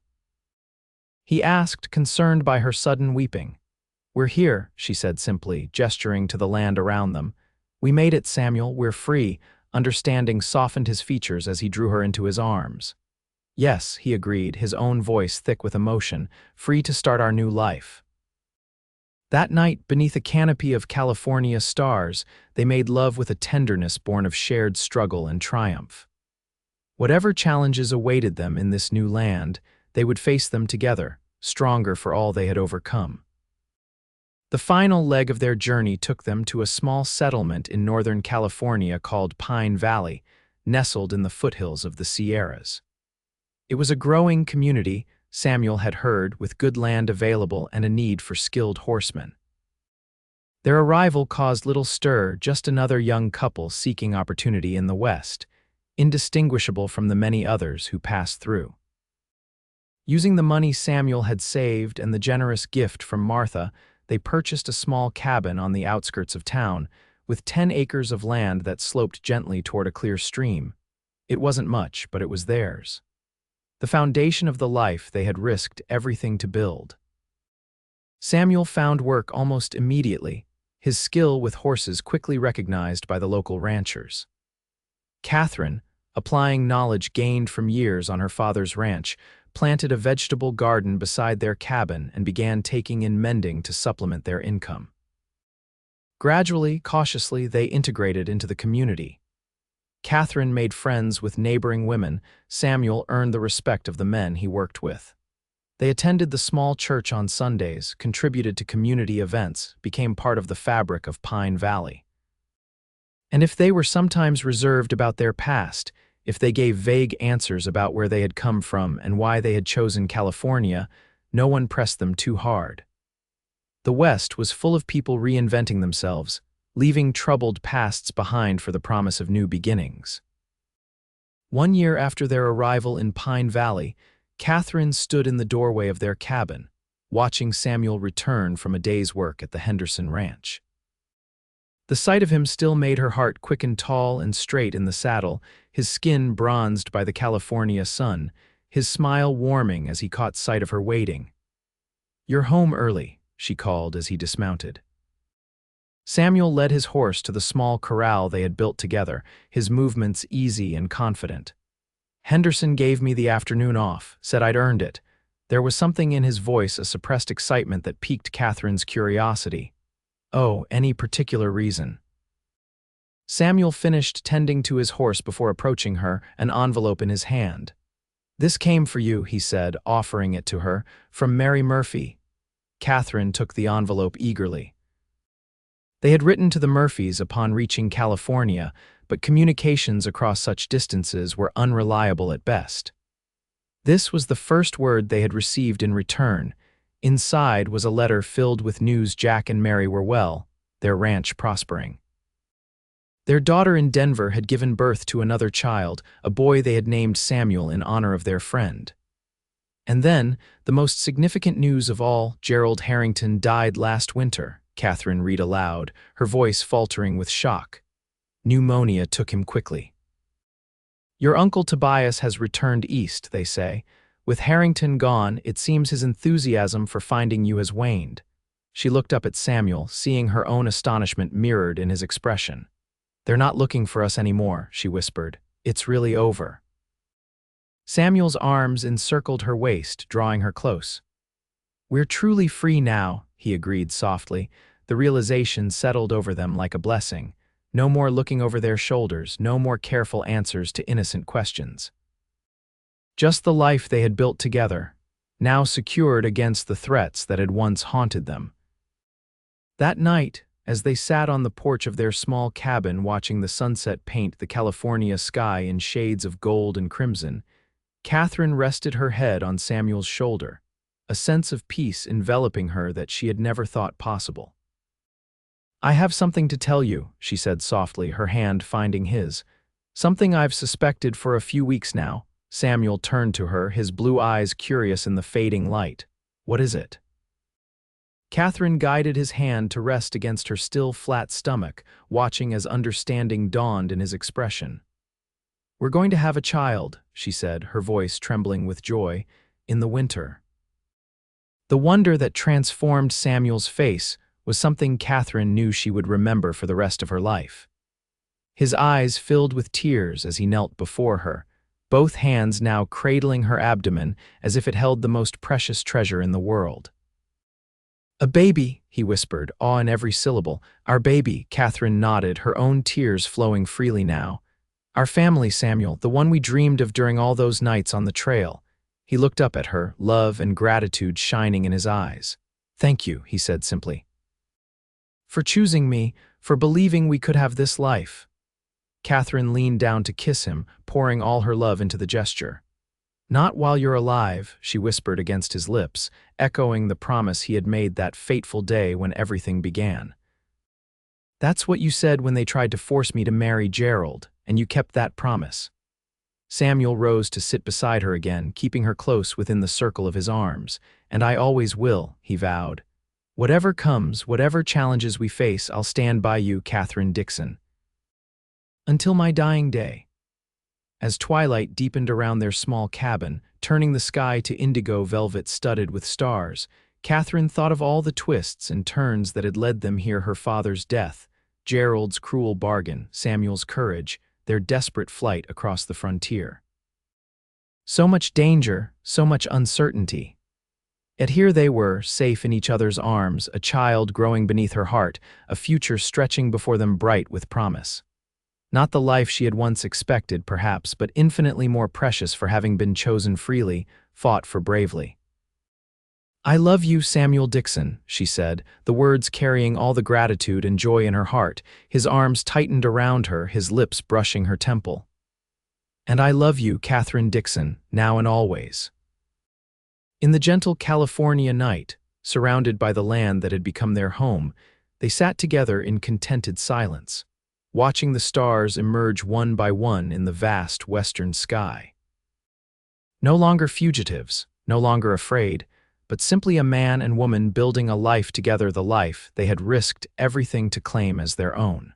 he asked, concerned by her sudden weeping. "We're here," she said simply, gesturing to the land around them. "We made it, Samuel, we're free." Understanding softened his features as he drew her into his arms. "Yes," he agreed, his own voice thick with emotion, "free to start our new life." That night, beneath a canopy of California stars, they made love with a tenderness born of shared struggle and triumph. Whatever challenges awaited them in this new land, they would face them together, stronger for all they had overcome. The final leg of their journey took them to a small settlement in Northern California called Pine Valley, nestled in the foothills of the Sierras. It was a growing community, Samuel had heard, with good land available and a need for skilled horsemen. Their arrival caused little stir, just another young couple seeking opportunity in the West, indistinguishable from the many others who passed through. Using the money Samuel had saved and the generous gift from Martha, they purchased a small cabin on the outskirts of town, with 10 acres of land that sloped gently toward a clear stream. It wasn't much, but it was theirs. The foundation of the life they had risked everything to build. Samuel found work almost immediately, his skill with horses quickly recognized by the local ranchers. Katherine, applying knowledge gained from years on her father's ranch, planted a vegetable garden beside their cabin and began taking in mending to supplement their income. Gradually, cautiously, they integrated into the community. Katherine made friends with neighboring women. Samuel earned the respect of the men he worked with. They attended the small church on Sundays, contributed to community events, became part of the fabric of Pine Valley. And if they were sometimes reserved about their past, if they gave vague answers about where they had come from and why they had chosen California, no one pressed them too hard. The West was full of people reinventing themselves, leaving troubled pasts behind for the promise of new beginnings. 1 year after their arrival in Pine Valley, Katherine stood in the doorway of their cabin, watching Samuel return from a day's work at the Henderson Ranch. The sight of him still made her heart quicken tall and straight in the saddle, his skin bronzed by the California sun, his smile warming as he caught sight of her waiting. "You're home early," she called as he dismounted. Samuel led his horse to the small corral they had built together, his movements easy and confident. "Henderson gave me the afternoon off, said I'd earned it." There was something in his voice, a suppressed excitement that piqued Katherine's curiosity. "Oh, any particular reason?" Samuel finished tending to his horse before approaching her, an envelope in his hand. "This came for you," he said, offering it to her, "from Mary Murphy." Katherine took the envelope eagerly. They had written to the Murphys upon reaching California, but communications across such distances were unreliable at best. This was the first word they had received in return. Inside was a letter filled with news Jack and Mary were well, their ranch prospering. Their daughter in Denver had given birth to another child, a boy they had named Samuel in honor of their friend. And then, the most significant news of all, Gerald Harrington died last winter, Katherine read aloud, her voice faltering with shock. Pneumonia took him quickly. "Your uncle Tobias has returned east," they say. "With Harrington gone, it seems his enthusiasm for finding you has waned." She looked up at Samuel, seeing her own astonishment mirrored in his expression. "They're not looking for us anymore," she whispered. "It's really over." Samuel's arms encircled her waist, drawing her close. "We're truly free now," he agreed softly. The realization settled over them like a blessing. No more looking over their shoulders, no more careful answers to innocent questions. Just the life they had built together, now secured against the threats that had once haunted them. That night, as they sat on the porch of their small cabin watching the sunset paint the California sky in shades of gold and crimson, Katherine rested her head on Samuel's shoulder, a sense of peace enveloping her that she had never thought possible. "I have something to tell you," she said softly, her hand finding his. "Something I've suspected for a few weeks now." Samuel turned to her, his blue eyes curious in the fading light. "What is it?" Katherine guided his hand to rest against her still flat stomach, watching as understanding dawned in his expression. "We're going to have a child," she said, her voice trembling with joy, "in the winter." The wonder that transformed Samuel's face was something Katherine knew she would remember for the rest of her life. His eyes filled with tears as he knelt before her, both hands now cradling her abdomen as if it held the most precious treasure in the world. "A baby," he whispered, awe in every syllable. "Our baby," Katherine nodded, her own tears flowing freely now. "Our family, Samuel, the one we dreamed of during all those nights on the trail." He looked up at her, love and gratitude shining in his eyes. "Thank you," he said simply. "For choosing me, for believing we could have this life." Katherine leaned down to kiss him, pouring all her love into the gesture. "Not while you're alive," she whispered against his lips, echoing the promise he had made that fateful day when everything began. "That's what you said when they tried to force me to marry Gerald, and you kept that promise." Samuel rose to sit beside her again, keeping her close within the circle of his arms. "And I always will," he vowed. "Whatever comes, whatever challenges we face, I'll stand by you, Katherine Dixon. Until my dying day." As twilight deepened around their small cabin, turning the sky to indigo velvet studded with stars, Katherine thought of all the twists and turns that had led them here: her father's death, Gerald's cruel bargain, Samuel's courage, their desperate flight across the frontier. So much danger, so much uncertainty. Yet here they were, safe in each other's arms, a child growing beneath her heart, a future stretching before them bright with promise. Not the life she had once expected, perhaps, but infinitely more precious for having been chosen freely, fought for bravely. "I love you, Samuel Dixon," she said, the words carrying all the gratitude and joy in her heart, his arms tightened around her, his lips brushing her temple. "And I love you, Katherine Dixon, now and always." In the gentle California night, surrounded by the land that had become their home, they sat together in contented silence, watching the stars emerge one by one in the vast western sky. No longer fugitives, no longer afraid, but simply a man and woman building a life together, the life they had risked everything to claim as their own.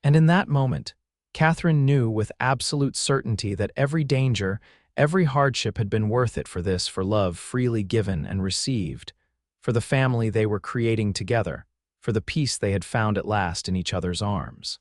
And in that moment, Katherine knew with absolute certainty that every danger, every hardship had been worth it for love freely given and received, for the family they were creating together, for the peace they had found at last in each other's arms.